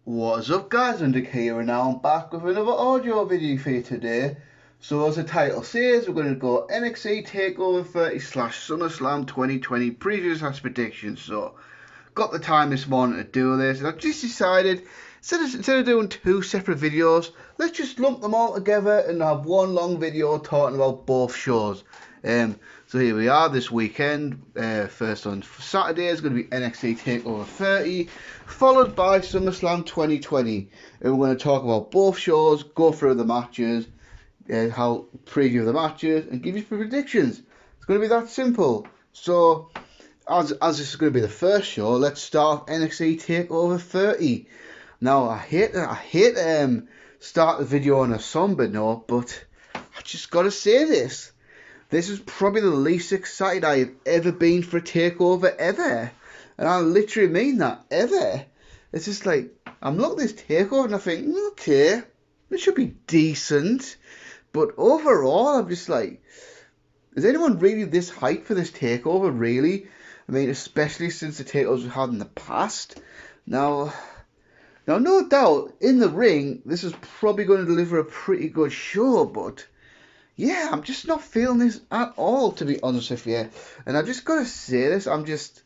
What is up, guys? I'm Dick here, and now I'm back with another audio video for you today. So as the title says, we're going to go NXT Takeover 30 / Summerslam 2020 previews as predictions. So got the time this morning to do this, and I've just decided instead of doing two separate videos, let's just lump them all together and have one long video talking about both shows. So here we are this weekend. First on Saturday is going to be NXT Takeover 30, followed by SummerSlam 2020. And we're going to talk about both shows, go through the matches, how preview the matches, and give you predictions. It's going to be that simple. So, as this is going to be the first show, let's start NXT Takeover 30. Now, I hate start the video on a somber note, but I just got to say this. This is probably the least excited I have ever been for a takeover ever. And I literally mean that, ever. It's just like, I'm looking at this takeover and I think, okay, it should be decent. But overall, I'm just like, is anyone really this hyped for this takeover, really? I mean, especially since the takeovers we've had in the past. Now, no doubt, in the ring, this is probably going to deliver a pretty good show, but yeah, I'm just not feeling this at all, to be honest with you. And I've just got to say this, I'm just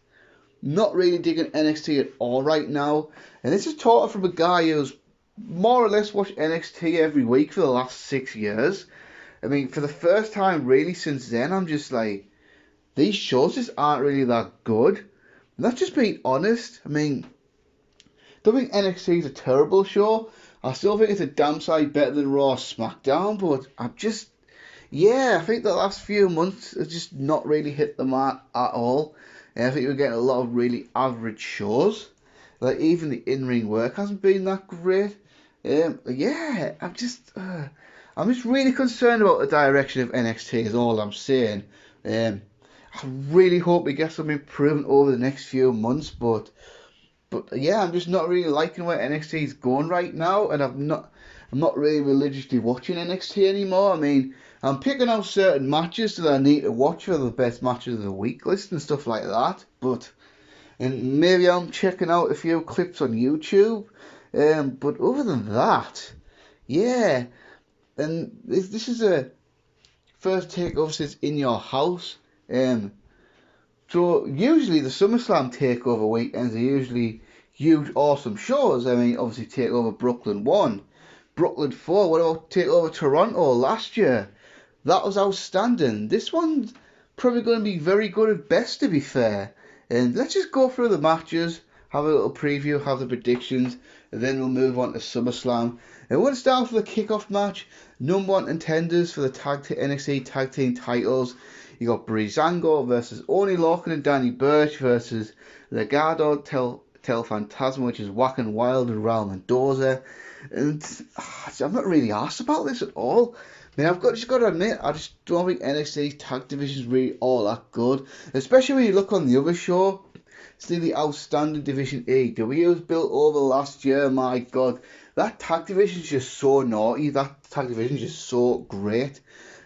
not really digging NXT at all right now. And this is taught from a guy who's more or less watched NXT every week for the last 6 years. I mean, for the first time really since then, I'm just like, these shows just aren't really that good. And that's just being honest. I mean, don't think NXT is a terrible show. I still think it's a damn sight better than Raw or SmackDown, but I think the last few months has just not really hit the mark at all. And I think we're getting a lot of really average shows. Like, even the in-ring work hasn't been that great. I'm just really concerned about the direction of NXT is all I'm saying. I really hope we get some improvement over the next few months, but yeah, I'm just not really liking where NXT is going right now, and I'm not really religiously watching NXT anymore. I mean, I'm picking out certain matches that I need to watch for the best matches of the week list and stuff like that. And maybe I'm checking out a few clips on YouTube. But other than that, yeah. And this is a first takeover since In Your House. So usually the SummerSlam takeover weekends are usually huge, awesome shows. I mean, obviously Takeover Brooklyn 1, Brooklyn 4. What about Takeover Toronto last year? That was outstanding. This one's probably going to be very good at best, to be fair. And let's just go through the matches, have a little preview, have the predictions, and then we'll move on to SummerSlam. And we'll start with the kickoff match. Number one contenders for the NXT Tag Team titles. You got Breezango versus Oni Lorcan and Danny Burch versus Legado Tel Fantasma, which is Wack and Wild and Raul Mendoza. And I'm not really asked about this at all. I mean, just got to admit, I just don't think NXT's tag division is really all that good. Especially when you look on the other show. See the outstanding division AEW was built over last year. My God, that tag division is just so naughty. That tag division is just so great.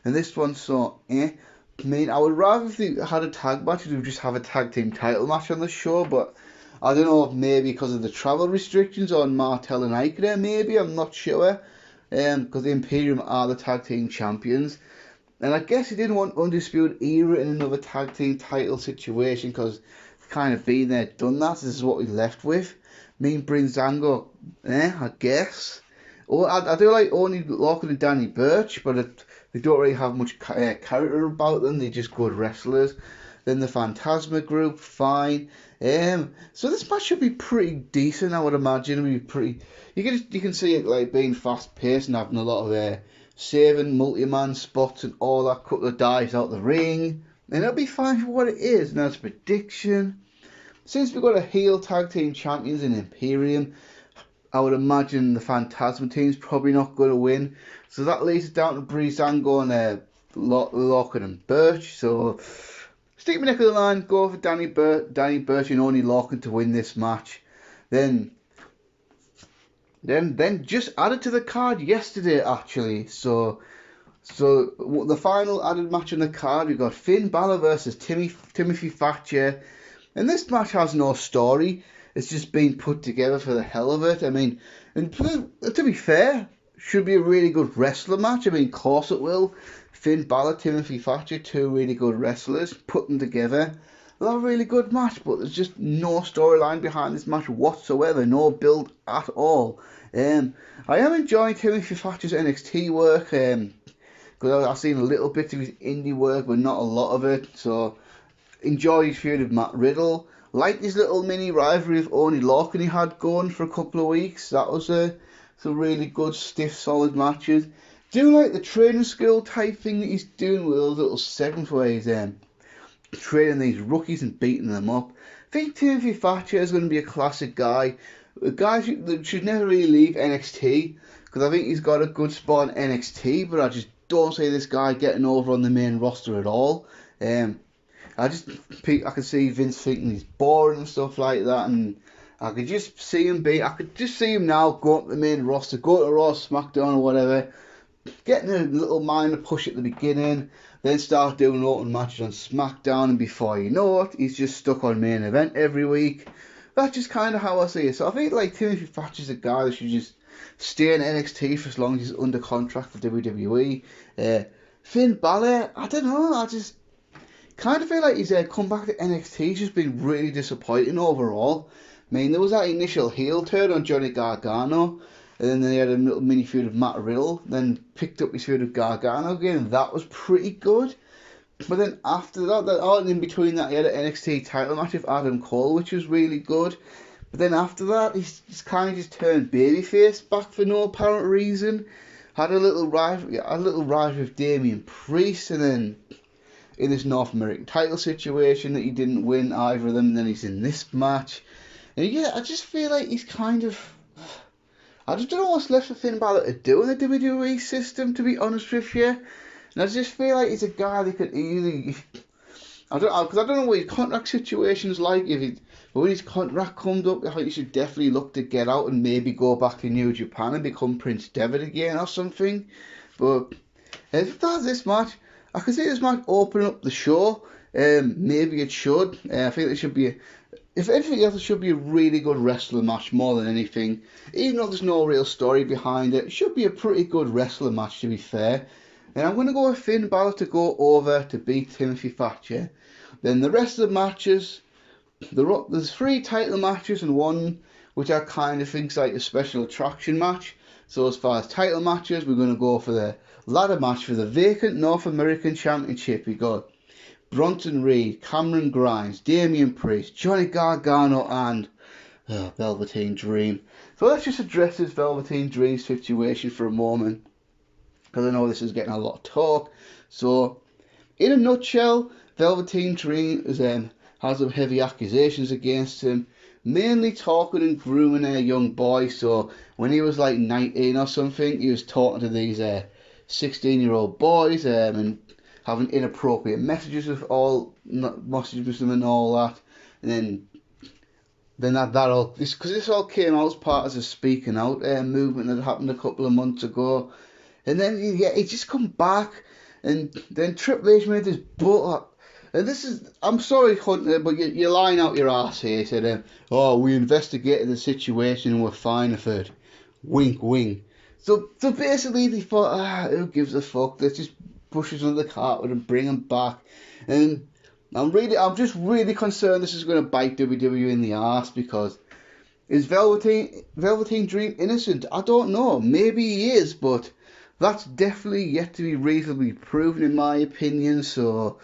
And this one's so I mean, I would rather if they had a tag match, they would just have a tag team title match on the show, but I don't know if maybe because of the travel restrictions on Martel and Ike there, maybe, I'm not sure, because the Imperium are the tag team champions, and I guess he didn't want Undisputed Era in another tag team title situation, because it's kind of been there, done that. This is what we left with. Me and Breezango, I guess. Oh, I do like Oni Lorcan and Danny Burch, but they don't really have much character about them. They're just good wrestlers. Then the Phantasma group, fine. So this match should be pretty decent, I would imagine. It'll be pretty. You can see it like being fast paced and having a lot of saving multi-man spots and all that. Couple of dives out the ring, and it'll be fine for what it is. Now it's a prediction. Since we've got a heel tag team champions in Imperium, I would imagine the Phantasma team's probably not going to win. So that leads it down to Breezango and Lorcan and Burch. So stick my neck of the line, go for Danny Burch and Oni Lorcan to win this match. Then just added to the card yesterday, actually. So the final added match on the card, we got Finn Balor versus Timothy Thatcher. And this match has no story. it's just been put together for the hell of it. I mean, and to be fair, should be a really good wrestler match. I mean, of course it will. Finn Balor, Timothy Thatcher, two really good wrestlers, put them together. They're a really good match, but there's just no storyline behind this match whatsoever, no build at all. I am enjoying Timothy Thatcher's NXT work, because I've seen a little bit of his indie work, but not a lot of it. So enjoy his feud with Matt Riddle. Like his little mini rivalry with Oney Lorcan he had going for a couple of weeks. That was some really good, stiff, solid matches. Do like the training school type thing that he's doing with those little segments where he's training these rookies and beating them up. I think Timothy Thatcher is going to be a classic guy. A guy that should never really leave NXT, because I think he's got a good spot in NXT, but I just don't see this guy getting over on the main roster at all. I can see Vince thinking he's boring and stuff like that, and I could just see him now go up the main roster, go to Raw, SmackDown or whatever, getting a little minor push at the beginning, then start doing open matches on SmackDown, and before you know it, he's just stuck on main event every week. That's just kind of how I see it. So I think like Timothy Thatcher's a guy that should just stay in NXT for as long as he's under contract for WWE. Finn Balor, I don't know, I just kind of feel like he's come back to NXT. He's just been really disappointing overall. I mean, there was that initial heel turn on Johnny Gargano, and then they had a little mini feud with Matt Riddle, then picked up his feud with Gargano again, and that was pretty good. But then after that, in between that, he had an NXT title match with Adam Cole, which was really good. But then after that, he's just kind of just turned babyface back for no apparent reason. Had a little rivalry with Damian Priest, and then in this North American title situation that he didn't win either of them, and then he's in this match. And yeah, I just feel like he's kind of... I just don't know what's left for Finn Balor to do in the WWE system, to be honest with you. And I just feel like he's a guy that could easily... I don't know what his contract situation's like. But when his contract comes up, I think he should definitely look to get out and maybe go back to New Japan and become Prince Devitt again or something. But if that's this match, I could see this match opening up the show. Maybe it should. I think it should be... If anything else, it should be a really good wrestling match more than anything. Even though there's no real story behind it, it should be a pretty good wrestling match, to be fair. And I'm going to go with Finn Balor to go over to beat Timothy Thatcher. Then the rest of the matches, there's 3 title matches and 1 which I kind of think's like a special attraction match. So as far as title matches, we're going to go for the ladder match for the vacant North American Championship. We got Bronson Reed, Cameron Grimes, Damian Priest, Johnny Gargano, and Velveteen Dream. So let's just address this Velveteen Dream situation for a moment, because I know this is getting a lot of talk. So, in a nutshell, Velveteen Dream has some heavy accusations against him, mainly talking and grooming a young boy. So, when he was like 19 or something, he was talking to these 16-year-old boys and having inappropriate messages with them and all that. And then this all came out as part of a speaking out movement that happened a couple of months ago. And then he just come back, and then Triple H made this butt. And this is, I'm sorry, Hunter, but you're lying out your ass here. He said, we investigated the situation and we're fine with it. Wink, wink. So basically they thought, who gives a fuck? Let's just push us under the carpet and bring him back. And I'm just really concerned this is going to bite WWE in the arse, because is Velveteen Dream innocent? I don't know. Maybe he is, but that's definitely yet to be reasonably proven in my opinion. So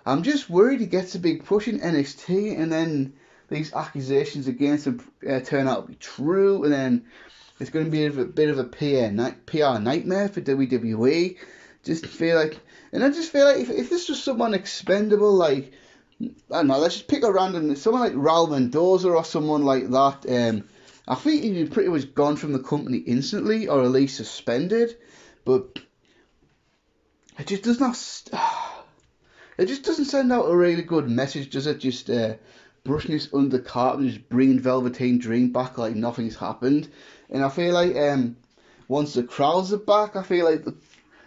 I'm just worried he gets a big push in NXT, and then these accusations against him turn out to be true, and then it's going to be a bit of a PR nightmare for WWE. I just feel like if this was someone expendable, like, I don't know, let's just pick a random, someone like Raul Mendoza or someone like that, I think he'd be pretty much gone from the company instantly, or at least suspended. But it just doesn't send out a really good message, does it? Just brushing this under the carpet and just bringing Velveteen Dream back like nothing's happened. And I feel like once the crowds are back, I feel like a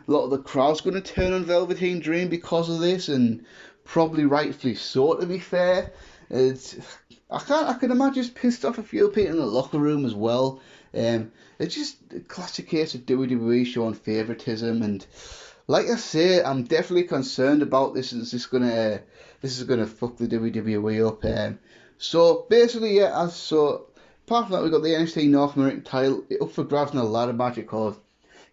lot of the crowd's going to turn on Velveteen Dream because of this, and probably rightfully so, to be fair. I can imagine it's pissed off a few people in the locker room as well. It's just a classic case of WWE showing favouritism, and like I say, I'm definitely concerned about this. Is this is gonna fuck the WWE up? So basically, yeah. Apart from that, we've got the NXT North American title up for grabs in a ladder match. Of course,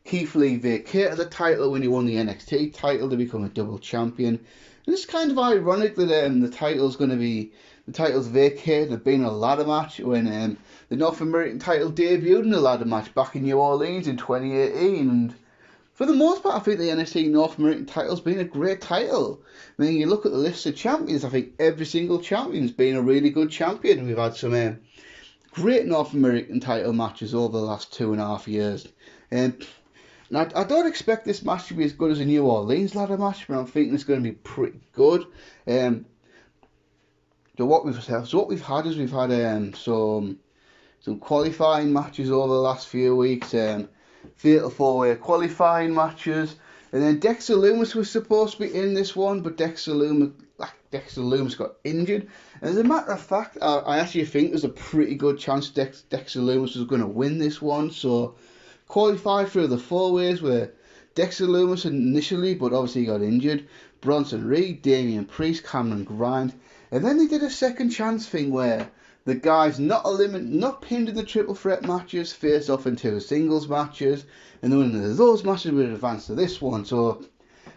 Keith Lee vacated the title when he won the NXT title to become a double champion. And it's kind of ironic that the title's vacated and been a ladder match when the North American title debuted in a ladder match back in New Orleans in 2018. And for the most part, I think the NXT North American title's been a great title. I mean, you look at the list of champions, I think every single champion's been a really good champion. We've had some great North American title matches over the last 2.5 years. Now, I don't expect this match to be as good as a New Orleans ladder match, but I'm thinking it's going to be pretty good. So what we've had is we've had some qualifying matches over the last few weeks, fatal four-way qualifying matches, and then Dexter Lumis was supposed to be in this one, but Dexter Lumis got injured. And as a matter of fact, I actually think there's a pretty good chance Dexter Lumis was going to win this one. So qualified through the four-ways where Dexter Lumis initially, but obviously he got injured, Bronson Reed, Damian Priest, Cameron Grimes, and then they did a second chance thing where the guys not pinned in the triple threat matches faced off into singles matches, and the winner of those matches would advance to this one. So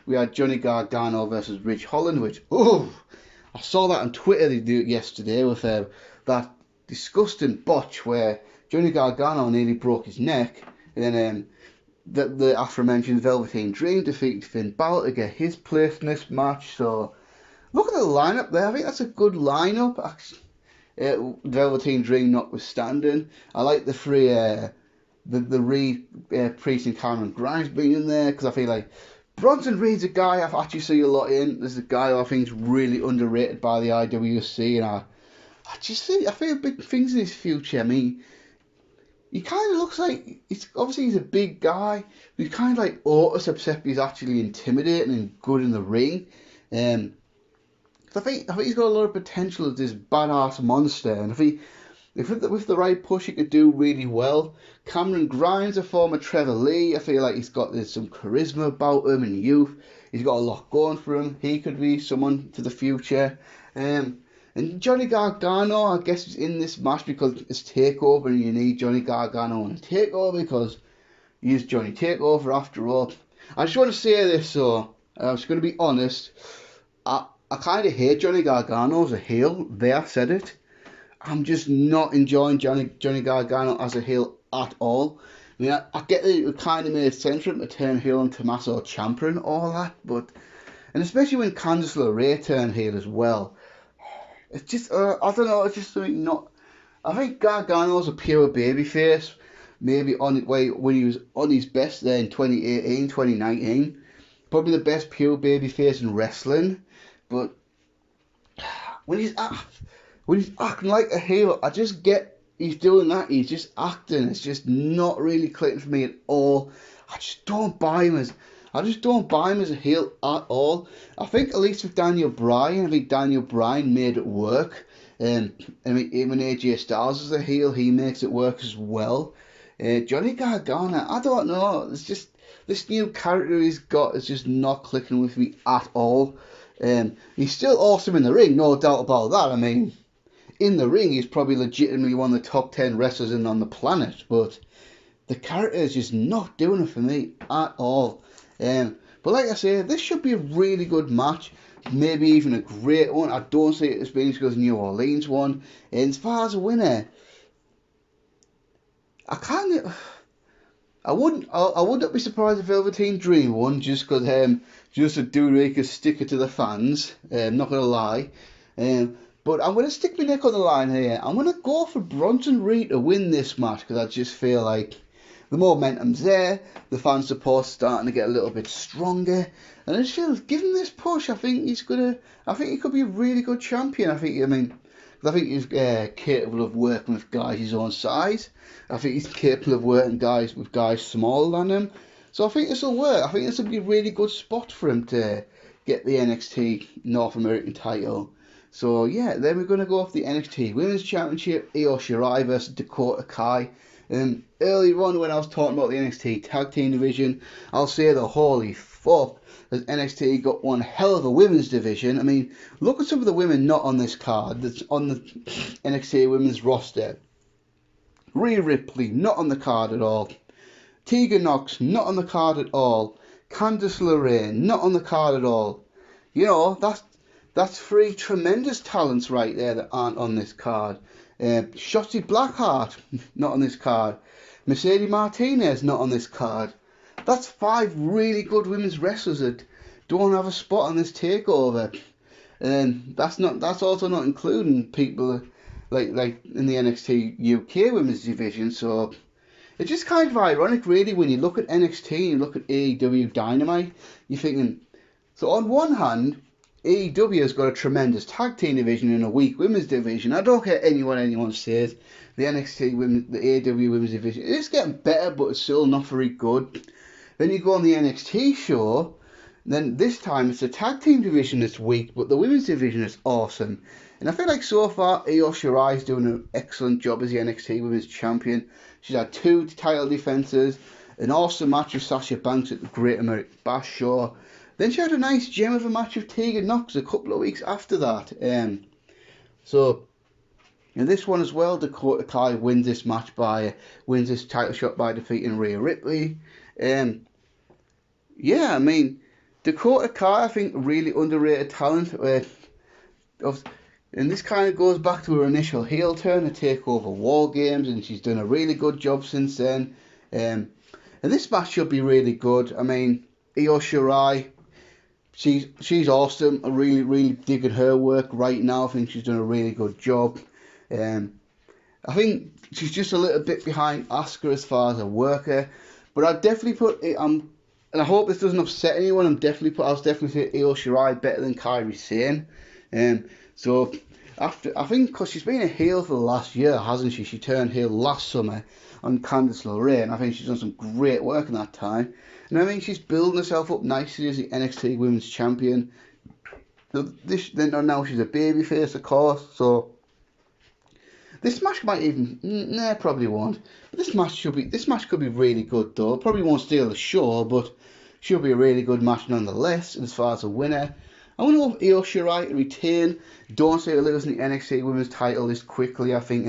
we had Johnny Gargano versus Rich Holland, which, I saw that on Twitter yesterday with that disgusting botch where Johnny Gargano nearly broke his neck, and then the aforementioned Velveteen Dream defeated Finn Balor to get his place in this match. So look at the lineup there. I think that's a good lineup. Velveteen Dream notwithstanding, I like the three, the Reed, Priest and Cameron Grimes being in there, because I feel like Bronson Reed's a guy I've actually seen a lot in. There's a guy who I think is really underrated by the IWC, and I feel big things in his future. I mean, he kind of looks like he's a big guy, but he's kind of like Otis, except he's actually intimidating and good in the ring. I think he's got a lot of potential as this badass monster, and if with the right push, he could do really well. Cameron Grimes, a former Trevor Lee, I feel like there's some charisma about him and youth. He's got a lot going for him. He could be someone for the future. And Johnny Gargano, I guess, is in this match because it's Takeover, and you need Johnny Gargano on Takeover because he's Johnny Takeover after all. I just want to say this, so I'm just going to be honest. I kind of hate Johnny Gargano as a heel. There, I said it. I'm just not enjoying Johnny Gargano as a heel at all. I mean, I get that it kind of made sense for him to turn heel on Tommaso Ciampa and all that, and especially when Candice LeRae turned heel as well. It's just, I don't know, it's just something not. I think Gargano's a pure babyface, maybe when he was on his best there in 2018, 2019. Probably the best pure babyface in wrestling. But when he's acting like a heel, I just get he's doing that. He's just acting. It's just not really clicking for me at all. I just don't buy him as a heel at all. I think at least with Daniel Bryan, made it work. I mean, even AJ Styles as a heel, he makes it work as well. Johnny Gargano, I don't know. It's just this new character he's got is just not clicking with me at all. He's still awesome in the ring, no doubt about that. I mean, in the ring, he's probably legitimately one of the top 10 wrestlers on the planet, but the character is just not doing it for me at all. But like I say, this should be a really good match, maybe even a great one. I don't see it as being as good as the New Orleans one. And as far as a winner, I wouldn't be surprised if Velveteen Dream won, just because just a dude who could stick it to the fans. Not gonna lie, but I'm gonna stick my neck on the line here. I'm gonna go for Bronson Reed to win this match because I just feel like the momentum's there, the fan support's starting to get a little bit stronger, and I just feel give him this push. I think he could be a really good champion. I think he's capable of working with guys his own size. I think he's capable of working with guys smaller than him. So I think this will work. I think this will be a really good spot for him to get the NXT North American title. So yeah, then we're going to go off the NXT Women's Championship, Io Shirai versus Dakota Kai. Earlier on when I was talking about the NXT Tag Team Division, I'll say the holy fuck, has NXT got one hell of a women's division. I mean, look at some of the women not on this card, that's on the NXT Women's roster. Rhea Ripley, not on the card at all. Tegan Nox, not on the card at all. Candice LeRae, not on the card at all. You know, that's three tremendous talents right there that aren't on this card. Shotzi Blackheart, not on this card. Mercedes Martinez, not on this card. That's 5 really good women's wrestlers that don't have a spot on this takeover. And that's also not including people like in the NXT UK women's division. So it's just kind of ironic, really, when you look at NXT and you look at AEW Dynamite. You're thinking, so on one hand, AEW has got a tremendous tag team division and a weak women's division. I don't care anyone says the AEW women's division is getting better, but it's still not very good. Then you go on the NXT show, then this time it's the tag team division that's weak, but the women's division is awesome. And I feel like so far Io Shirai is doing an excellent job as the NXT Women's Champion. She's had 2 title defences, an awesome match with Sasha Banks at the Great American Bash Show. Then she had a nice gem of a match with Tegan Nox a couple of weeks after that. So in this one as well, Dakota Kai wins this title shot by defeating Rhea Ripley. Yeah, I mean, Dakota Kai, I think, really underrated talent. And this kind of goes back to her initial heel turn to Takeover War Games, and she's done a really good job since then. And this match should be really good. I mean, Io Shirai, she's awesome. I'm really digging her work right now. I think she's done a really good job. I think she's just a little bit behind Asuka as far as a worker, but I'd definitely put it. And I hope this doesn't upset anyone. I'll definitely say Io Shirai better than Kairi Sane. So I think because she's been a heel for the last year, hasn't she? She turned heel last summer on Candice LeRae, and I think she's done some great work in that time. And I mean, she's building herself up nicely as the NXT Women's Champion. So now she's a babyface, of course. So this match might even, probably won't. But this match could be really good though. Probably won't steal the show, but should be a really good match nonetheless. As far as a winner, I want to go Io Shirai to retain. Don't see her losing the NXT Women's title this quickly. I think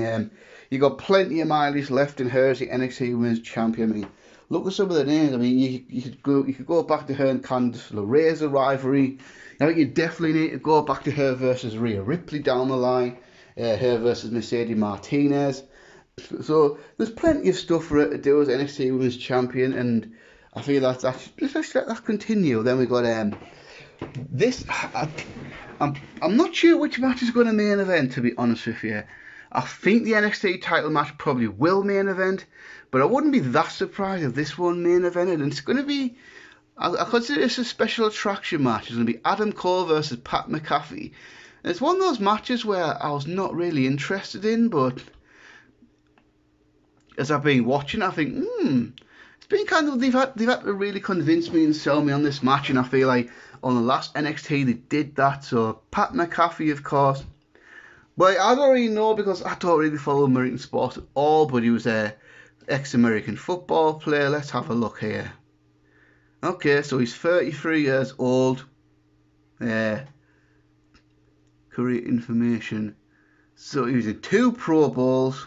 you got plenty of mileage left in her as the NXT Women's Champion. I mean, look at some of the names. I mean, you could go back to her and Candice LeRae's rivalry. I think you definitely need to go back to her versus Rhea Ripley down the line. Her versus Mercedes Martinez. So there's plenty of stuff for her to do as NXT Women's Champion, and I feel let's let that continue. Then we got this. I'm not sure which match is going to main event, to be honest with you. I think the NXT title match probably will main event, but I wouldn't be that surprised if this one main evented. And it's going to be, I consider this a special attraction match. It's going to be Adam Cole versus Pat McAfee. And it's one of those matches where I was not really interested in, but as I've been watching, I think, it's been kind of, they've had to really convince me and sell me on this match, and I feel like on the last NXT they did that. So Pat McAfee, of course, but I don't really know because I don't really follow American sports at all, but he was a ex-American football player. Let's have a look here. Okay, so he's 33 years old. Career information. So he was in 2 Pro Bowls,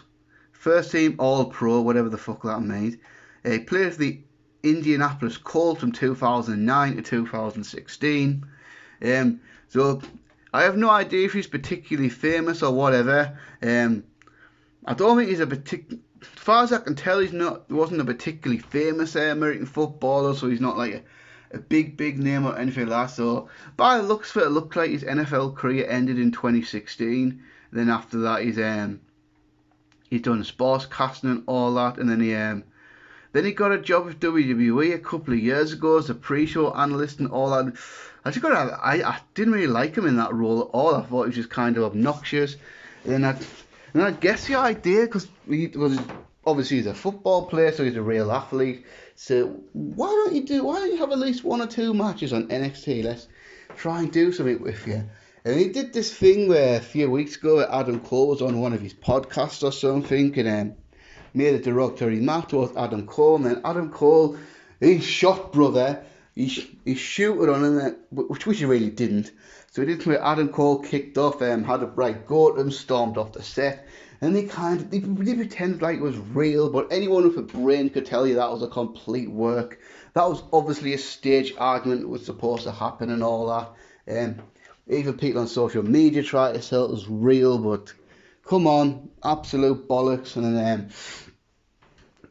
first team All Pro, whatever the fuck that means. He played for the Indianapolis Colts from 2009 to 2016. So I have no idea if he's particularly famous or whatever. I don't think he's as far as I can tell, he wasn't a particularly famous American footballer, so he's not like a big name or anything like that. So by the looks of it, looked like his NFL career ended in 2016. Then after that, he's done sportscasting and all that, and then he got a job with WWE a couple of years ago as a pre-show analyst and all that. I didn't really like him in that role at all. I thought he was just kind of obnoxious. And I guess the idea, because obviously he's a football player, so he's a real athlete. So why don't you have at least 1 or 2 matches on NXT? Let's try and do something with you. And he did this thing where a few weeks ago Adam Cole was on one of his podcasts or something, and made a derogatory remark towards Adam Cole, and then Adam Cole, he shot brother, he shooted on him, which he really didn't. So he did where Adam Cole kicked off, had a right go at him, stormed off the set, and they pretended like it was real, but anyone with a brain could tell you that was a complete work. That was obviously a stage argument that was supposed to happen and all that. Even people on social media try to sell it as real, but come on, absolute bollocks. And then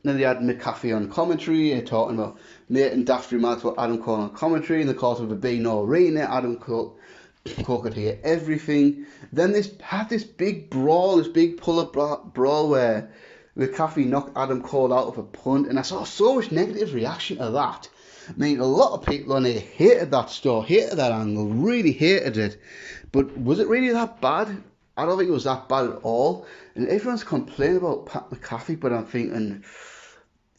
they had McAfee on commentary, talking about making daft remarks about Adam Cole on commentary. And of course, with there being no arena, Adam Cole could hear everything. Then had this big brawl, this big pull-up brawl where McAfee knocked Adam Cole out of a punt, and I saw so much negative reaction to that. I mean, a lot of people on here hated that angle, really hated it. But was it really that bad? I don't think it was that bad at all. And everyone's complaining about Pat McAfee, but I'm thinking,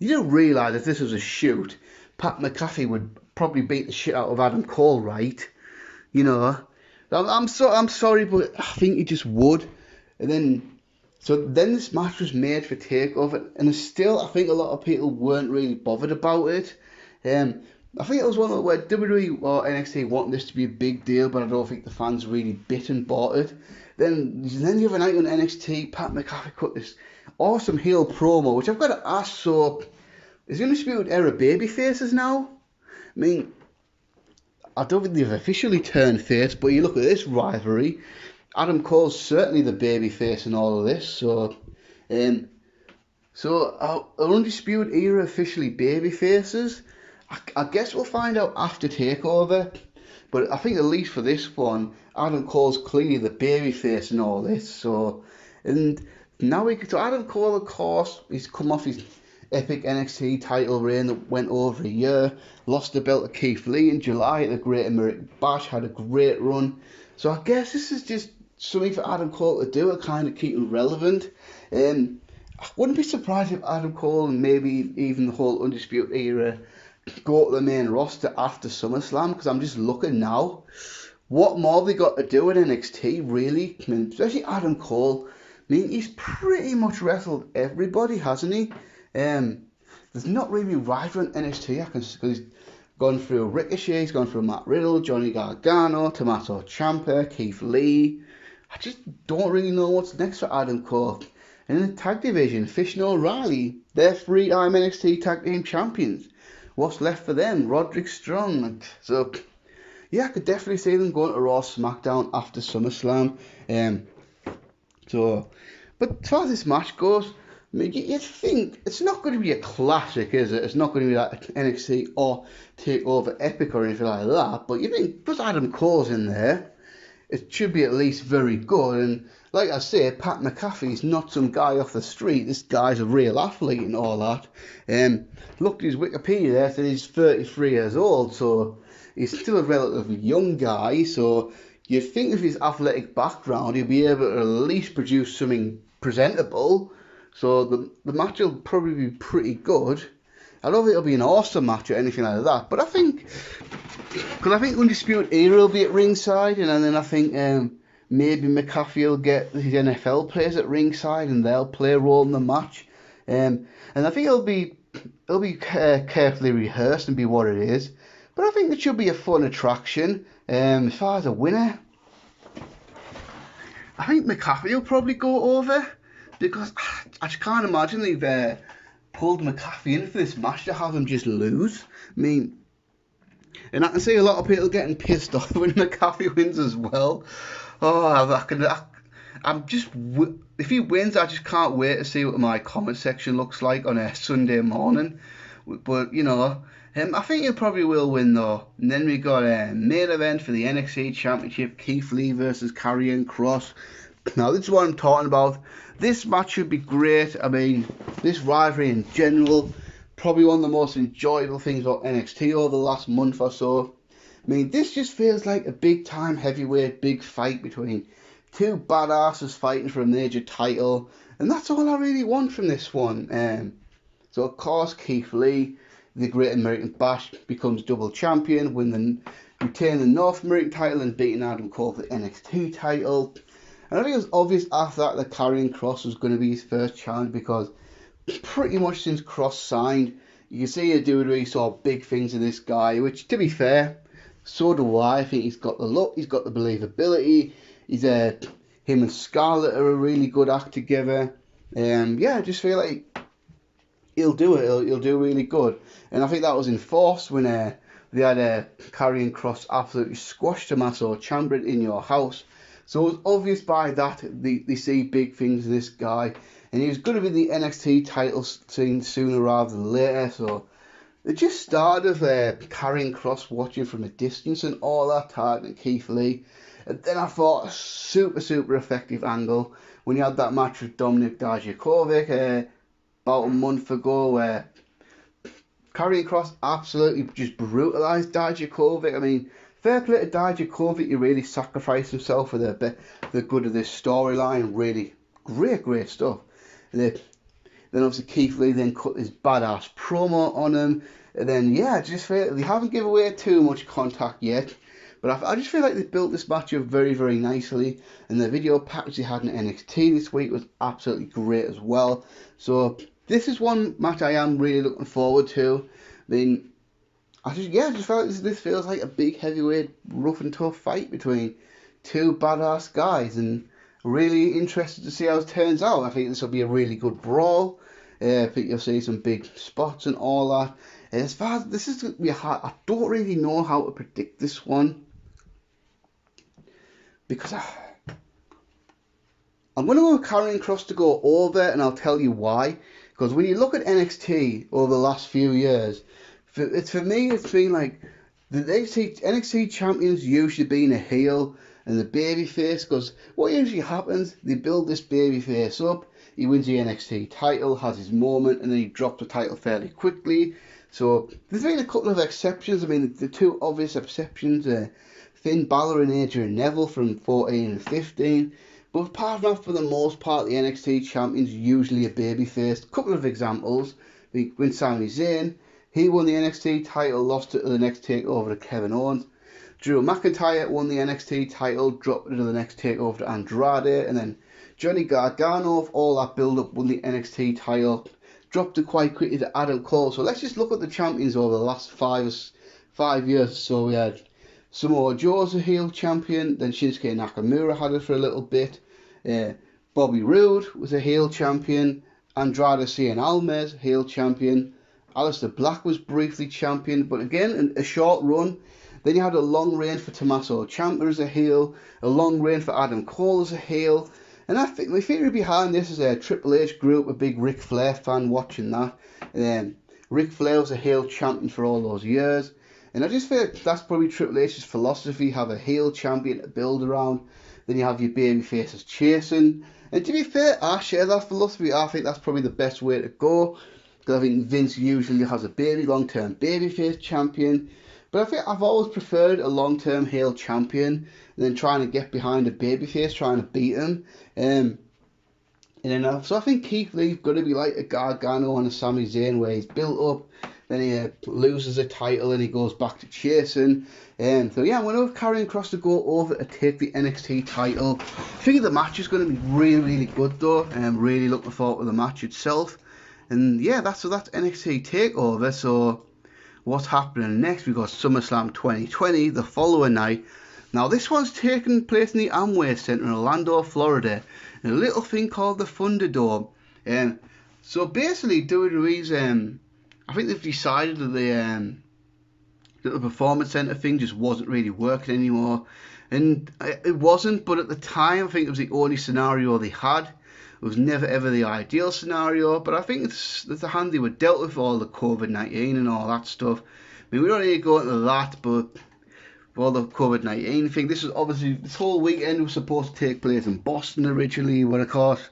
you don't realise if this was a shoot, Pat McAfee would probably beat the shit out of Adam Cole, right? You know, I'm sorry, but I think he just would. And then this match was made for Takeover, and still, I think a lot of people weren't really bothered about it. I think it was one where WWE or NXT wanted this to be a big deal, but I don't think the fans really bit and bought it. Then the other night on NXT, Pat McAfee cut this awesome heel promo, which I've got to ask, so is he Undisputed Era baby faces now? I mean, I don't think they've officially turned face, but you look at this rivalry, Adam Cole's certainly the baby face in all of this, so are Undisputed Era officially baby faces? I guess we'll find out after Takeover, but I think at least for this one, Adam Cole's clearly the babyface in all this. So Adam Cole, of course, he's come off his epic NXT title reign that went over a year, lost the belt to Keith Lee in July at the Great American Bash, had a great run. So I guess this is just something for Adam Cole to do to kind of keep him relevant. I wouldn't be surprised if Adam Cole and maybe even the whole Undisputed Era go to the main roster after SummerSlam, because I'm just looking now. What more have they got to do in NXT, really? I mean, especially Adam Cole. I mean, he's pretty much wrestled everybody, hasn't he? There's not really a rival in NXT, because he's gone through Ricochet, he's gone through Matt Riddle, Johnny Gargano, Tommaso Ciampa, Keith Lee. I just don't really know what's next for Adam Cole. And in the tag division, Fish and O'Reilly, they're 3-time NXT Tag Team Champions. What's left for them? Roderick Strong. So, yeah, I could definitely see them going to Raw SmackDown after SummerSlam. But as far as this match goes, I mean, you'd think it's not going to be a classic, is it? It's not going to be like NXT or Takeover Epic or anything like that. But you think, because Adam Cole's in there, it should be at least very good. And like I say, Pat McAfee's not some guy off the street. This guy's a real athlete and all that. Looked at his Wikipedia there, said he's 33 years old, so he's still a relatively young guy. So you'd think with his athletic background, he'll be able to at least produce something presentable. So the match will probably be pretty good. I don't think it'll be an awesome match or anything like that, but I think Undisputed Era will be at ringside, and then I think maybe McAfee will get his NFL players at ringside, and they'll play a role in the match. And I think it'll be carefully rehearsed and be what it is. But I think it should be a fun attraction. As far as a winner, I think McAfee will probably go over, because I just can't imagine they've pulled McAfee in for this match to have him just lose. I mean, and I can see a lot of people getting pissed off when McAfee wins as well. If he wins, I just can't wait to see what my comment section looks like on a Sunday morning. But, you know, I think he probably will win, though. And then we got a main event for the NXT Championship, Keith Lee versus Karrion Kross. Now, this is what I'm talking about. This match should be great. I mean, this rivalry in general, probably one of the most enjoyable things about NXT over the last month or so. I mean, this just feels like a big-time heavyweight big fight between two badasses fighting for a major title, and that's all I really want from this one. So, of course, Keith Lee, the Great American Bash, becomes double champion, retaining the North American title and beating Adam Cole for the NXT title. And I think it was obvious after that that Karrion Kross was going to be his first challenge, because pretty much since Kross signed, you can see WWE saw big things in this guy, which, to be fair, so do I. I think he's got the look, he's got the believability. He's him and Scarlett are a really good act together. Yeah, I just feel like he'll do it. He'll do really good. And I think that was enforced when they had Karrion Kross absolutely squashed Tommaso Ciampa in your house. So it was obvious by that they see big things in this guy. And he was going to be the NXT title scene sooner rather than later. So it just started with Karrion Kross watching from a distance and all that, targeting Keith Lee. And then I thought a super effective angle when you had that match with Dominik Dijakovic about a month ago, where Karrion Kross absolutely just brutalised Dijakovic. I mean, fair play to Dijakovic, he really sacrificed himself for the good of this storyline. Really great stuff. Then obviously Keith Lee then cut this badass promo on him. And then, yeah, I just feel they haven't given away too much contact yet. But I just feel like they built this match up very nicely. And the video package they had in NXT this week was absolutely great as well. So this is one match I am really looking forward to. I mean, I just felt like this feels like a big heavyweight rough and tough fight between two badass guys. And really interested to see how it turns out. I think this will be a really good brawl. I think you'll see some big spots and all that. As far as this is going to be hard, I don't really know how to predict this one, because I'm going to go with Karrion Kross to go over, and I'll tell you why. Because when you look at NXT over the last few years, for me it's been like the NXT champions usually being a heel and the babyface, because what usually happens, they build this babyface up, he wins the NXT title, has his moment, and then he drops the title fairly quickly. So there's been a couple of exceptions. I mean, the two obvious exceptions are Finn Balor and Adrian Neville from 14 and 15. But apart from that, for the most part, the NXT champion's usually a babyface. A couple of examples, when Sami Zayn, he won the NXT title, lost it to the next takeover to Kevin Owens. Drew McIntyre won the NXT title, dropped it to the next takeover to Andrade, and then Johnny Gargano, all that build-up, won the NXT title, dropped it quite quickly to Adam Cole. So let's just look at the champions over the last 5 years. So we had Samoa Joe's a heel champion, then Shinsuke Nakamura had it for a little bit, Bobby Roode was a heel champion, Andrade Cien Almas, heel champion, Aleister Black was briefly champion, but again, a short run. Then you had a long reign for Tommaso Ciampa as a heel, a long reign for Adam Cole as a heel. And I think my theory behind this is a Triple H group, a big Ric Flair fan watching that. Ric Flair was a heel champion for all those years. And I just feel like that's probably Triple H's philosophy, have a heel champion to build around. Then you have your baby faces chasing. And to be fair, I share that philosophy. I think that's probably the best way to go. Because I think Vince usually has a long-term babyface champion. But I think I've always preferred a long-term heel champion than trying to get behind a babyface, trying to beat him. So I think Keith Lee's going to be like a Gargano and a Sami Zayn, where he's built up, then he loses a title and he goes back to chasing. So yeah, I'm going to have Karrion Kross to go over to take the NXT title. I think the match is going to be really good though. I'm really looking forward to the match itself. And yeah, that's NXT Takeover. So what's happening next? We've got SummerSlam 2020 the following night. Now this one's taking place in the Amway Center in Orlando, Florida, in a little thing called the Thunderdome. So basically WWE's I think they've decided that the Performance Center thing just wasn't really working anymore. And it wasn't, but at the time I think it was the only scenario they had. It was never ever the ideal scenario, but I think it's the hand they were dealt with all the COVID-19 and all that stuff. I mean, we don't need to go into that, but for all the COVID-19 thing, this whole weekend was supposed to take place in Boston originally, but of course,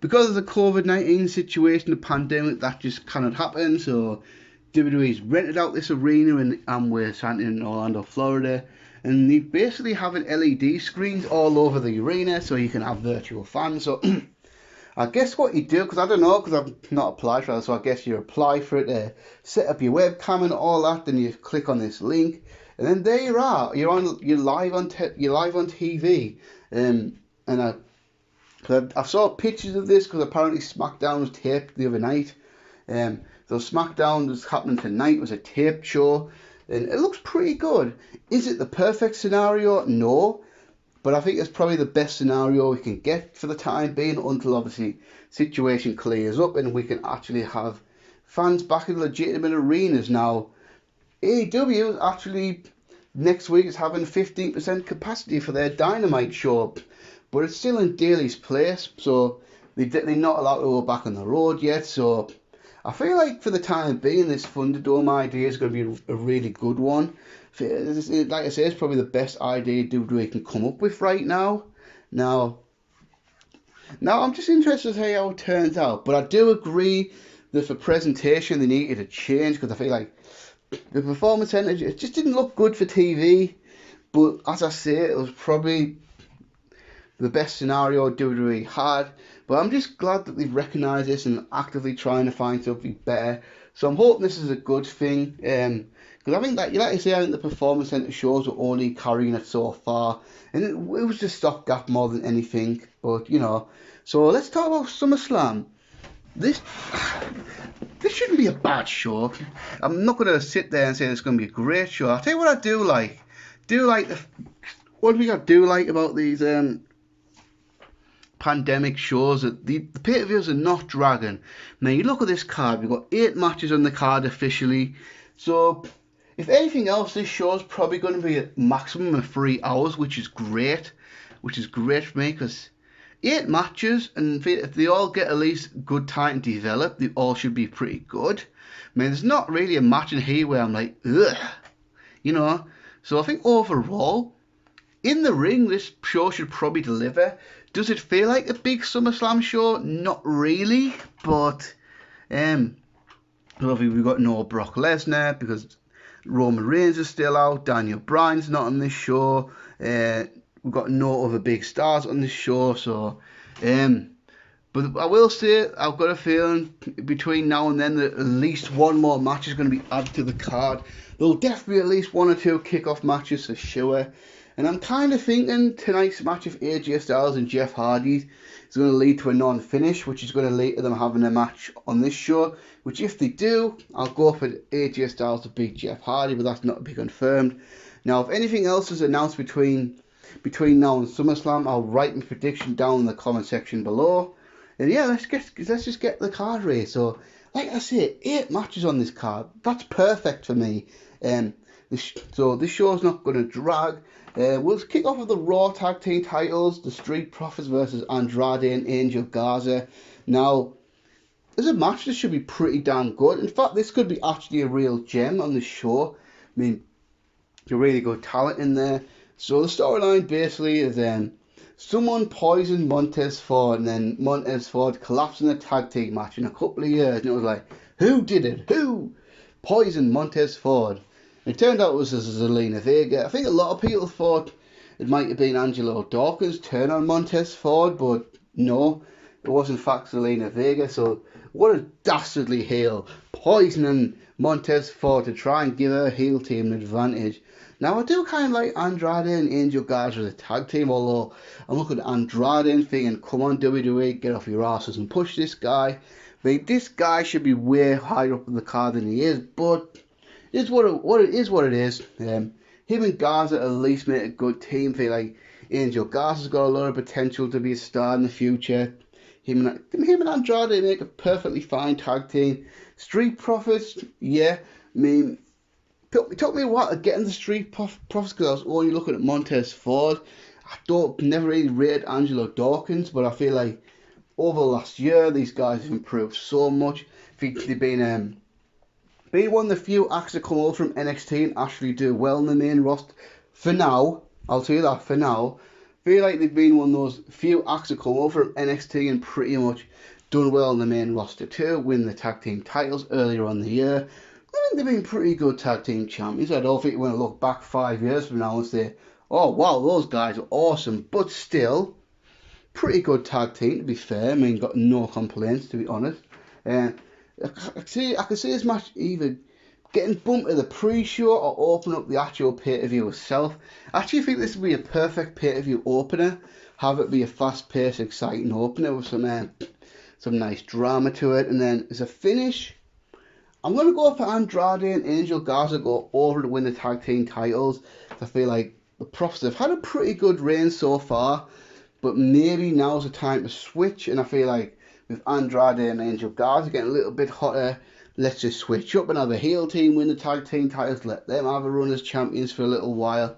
because of the COVID-19 situation, the pandemic, that just cannot happen. So WWE's rented out this arena in Amway Center in Orlando, Florida, and they basically having LED screens all over the arena so you can have virtual fans. So I guess what you do, because I don't know, because I've not applied for that, so I guess you apply for it, set up your webcam and all that, then you click on this link, And then there you are. You're live on TV. And I saw pictures of this because apparently SmackDown was taped the other night. So SmackDown was happening tonight. It was a taped show, and it looks pretty good. Is it the perfect scenario? No, but I think it's probably the best scenario we can get for the time being until obviously situation clears up and we can actually have fans back in legitimate arenas. Now, AEW is actually next week is having 15% capacity for their Dynamite show, but it's still in Daly's place, so they're not allowed to go back on the road yet. So I feel like for the time being, this Thunderdome idea is going to be a really good one. Like I say, it's probably the best idea WWE can come up with right now. Now I'm just interested to see how it turns out, but I do agree that for presentation they needed a change because I feel like the performance center it just didn't look good for TV. But as I say, it was probably the best scenario WWE had. But I'm just glad that they've recognised this and actively trying to find something better. So I'm hoping this is a good thing. Because I think that, like I say, I think the performance centre shows are only carrying it so far. And it was just stopgap more than anything. But, you know. So let's talk about SummerSlam. This shouldn't be a bad show. I'm not going to sit there and say it's going to be a great show. I'll tell you what I do like. What do I do like about these pandemic shows? That the pay-per-views are not dragging. Now you look at this card. We've got 8 matches on the card officially. So if anything else, this show is probably going to be a maximum of 3 hours, which is great. Which is great for me because 8 matches, and if they all get at least good time to develop, they all should be pretty good. I mean, there's not really a match in here where I'm like, ugh, you know. So I think overall, in the ring, this show should probably deliver. Does it feel like a big SummerSlam show? Not really, but obviously we've got no Brock Lesnar because Roman Reigns is still out. Daniel Bryan's not on this show. We've got no other big stars on this show, so but I will say I've got a feeling between now and then that at least one more match is going to be added to the card. There'll definitely be at least 1 or 2 kickoff matches for sure, and I'm kind of thinking tonight's match of AJ Styles and Jeff Hardy is going to lead to a non-finish, which is going to lead to them having a match on this show, which if they do, I'll go for AJ Styles to beat Jeff Hardy, but that's not to be confirmed. Now, if anything else is announced between now and SummerSlam, I'll write my prediction down in the comment section below. And yeah, let's just get the card race. So, like I say, 8 matches on this card. That's perfect for me. So this show's not going to drag. We'll kick off with the Raw Tag Team titles, the Street Profits versus Andrade and Angel Garza. Now, as a match, this should be pretty damn good. In fact, this could be actually a real gem on the show. I mean, a really good talent in there. So the storyline basically is someone poisoned Montez Ford, and then Montez Ford collapsed in a tag team match in a couple of years, and it was like, who did it? Who poisoned Montez Ford? And it turned out it was Zelina Vega. I think a lot of people thought it might have been Angelo Dawkins' turn on Montez Ford, but no, it was in fact Zelina Vega. So what a dastardly heel, poisoning Montez Ford to try and give her heel team an advantage. Now, I do kind of like Andrade and Angel Garza as a tag team, although I'm looking at Andrade and thinking, come on, WWE, get off your asses and push this guy. I mean, this guy should be way higher up in the card than he is, but it's what it is. Him and Garza at least make a good team. I feel like Angel Garza's got a lot of potential to be a star in the future. Him and Andrade make a perfectly fine tag team. Street Profits, yeah, I mean, it took me a while to get into Street Profits because I was only looking at Montez Ford. Never really rated Angelo Dawkins, but I feel like over the last year these guys have improved so much. I think they've been one of the few acts that come over from NXT and actually do well in the main roster. For now, I'll tell you that. For now, I feel like they've been one of those few acts that come over from NXT and pretty much done well in the main roster too. Win the tag team titles earlier on the year. I think they've been pretty good tag team champions. I don't think you want to look back 5 years from now and say, oh wow, those guys are awesome. But still, pretty good tag team to be fair. I mean, got no complaints to be honest. I could see this match either getting bumped at the pre-show or open up the actual pay-per-view itself. I actually think this would be a perfect pay-per-view opener. Have it be a fast-paced, exciting opener with some nice drama to it. And then as a finish, I'm going to go for Andrade and Angel Garza go over to win the tag team titles. I feel like the Profs have had a pretty good reign so far, but maybe now's the time to switch. And I feel like with Andrade and Angel Garza getting a little bit hotter, let's just switch up and have a heel team win the tag team titles. Let them have a run as champions for a little while.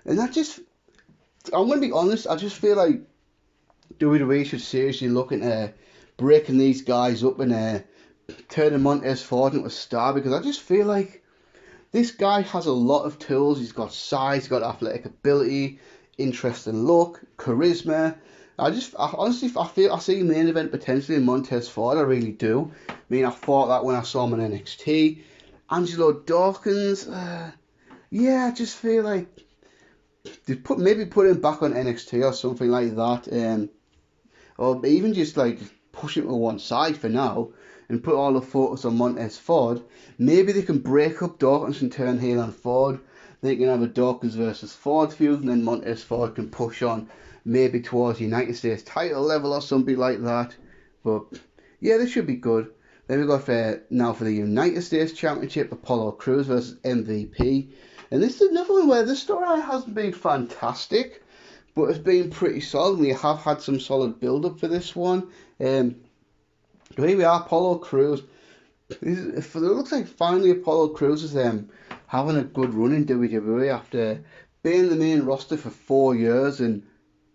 And I'm going to be honest, I just feel like WWE should seriously look into breaking these guys up and turning Montez Ford into a star, because I just feel like this guy has a lot of tools. He's got size, he's got athletic ability, interesting look, charisma. I see main event potentially in Montez Ford. I really do. I mean, I thought that when I saw him in NXT. Angelo Dawkins, yeah, I just feel like they maybe put him back on NXT or something like that, or even just like push him to one side for now and put all the focus on Montez Ford. Maybe they can break up Dawkins and turn heel on Ford. They can have a Dawkins versus Ford feud, and then Montez Ford can push on maybe towards United States title level or something like that. But yeah, this should be good. Then we got now for the United States Championship, Apollo Crews versus MVP. And this is another one where the story hasn't been fantastic, but it's been pretty solid. We have had some solid build-up for this one. Here we are, Apollo Crews. It looks like finally Apollo Crews is having a good run in WWE after being the main roster for 4 years and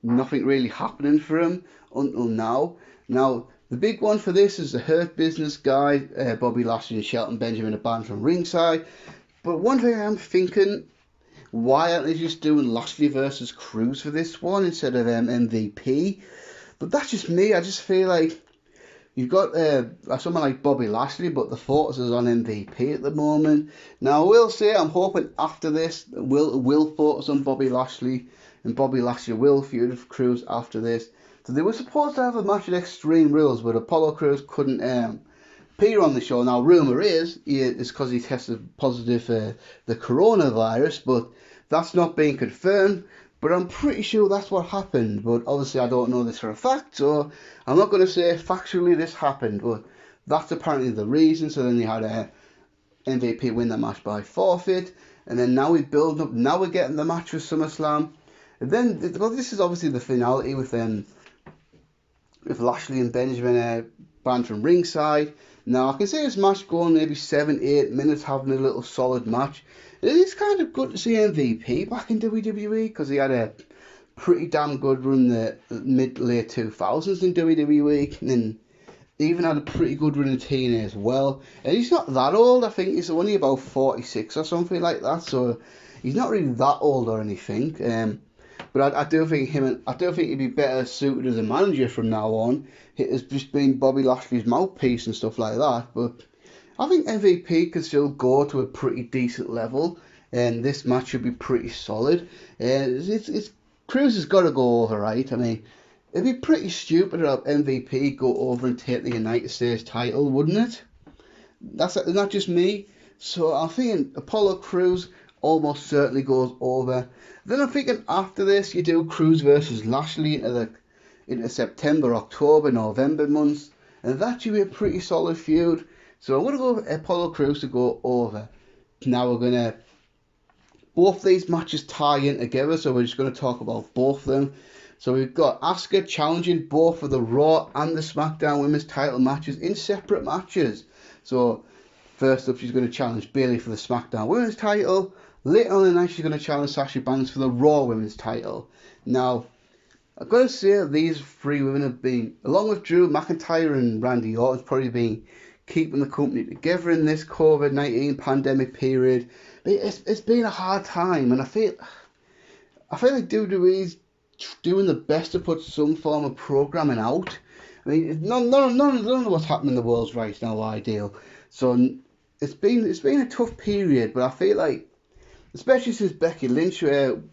nothing really happening for him until now. Now, the big one for this is the Hurt Business guy, Bobby Lashley and Shelton Benjamin are banned from ringside. But one thing I'm thinking, why aren't they just doing Lashley versus Crews for this one instead of MVP? But that's just me. I just feel like you've got someone like Bobby Lashley, but the focus is on MVP at the moment. Now, I will say I'm hoping after this we'll focus on Bobby Lashley, and Bobby Lashley will feud with Crews after this. So they were supposed to have a match at Extreme Rules, but Apollo Crews couldn't appear on the show. Now, rumour is it's because he tested positive for the coronavirus, but that's not being confirmed. But I'm pretty sure that's what happened. But obviously I don't know this for a fact, so I'm not going to say factually this happened. But that's apparently the reason. So then they had a MVP win the match by forfeit. And then now we're building up. Now we're getting the match for SummerSlam. And then, well, this is obviously the finality with Lashley and Benjamin banned from ringside. Now, I can see this match going maybe 7-8 minutes, having a little solid match. It is kind of good to see MVP back in WWE, because he had a pretty damn good run the mid-late 2000s in WWE, and then even had a pretty good run in TNA as well. And he's not that old. I think he's only about 46 or something like that, so he's not really that old or anything. But I do think he'd be better suited as a manager from now on. It's just been Bobby Lashley's mouthpiece and stuff like that. But I think MVP could still go to a pretty decent level, and this match should be pretty solid. Crews has got to go over, right? I mean, it'd be pretty stupid to have MVP go over and take the United States title, wouldn't it? That's not just me. So I'm thinking Apollo Crews almost certainly goes over. Then I'm thinking after this you do Crews versus Lashley into September, October, November months, and that should be a pretty solid feud. So I'm going to go with Apollo Crews to go over. Now we're going to, both these matches tie in together, so we're just going to talk about both of them. So we've got Asuka challenging both for the Raw and the SmackDown Women's title matches in separate matches. So first up, she's going to challenge Bayley for the SmackDown Women's title. Later on in the night, she's going to challenge Sasha Banks for the Raw Women's title. Now, I've got to say, these three women have been, along with Drew McIntyre and Randy Orton, probably been keeping the company together in this COVID-19 pandemic period. It's been a hard time, and I feel like WWE's doing the best to put some form of programming out. I mean, none of what's happening in the world right now are ideal. So it's been a tough period, but I feel like, especially since Becky Lynch went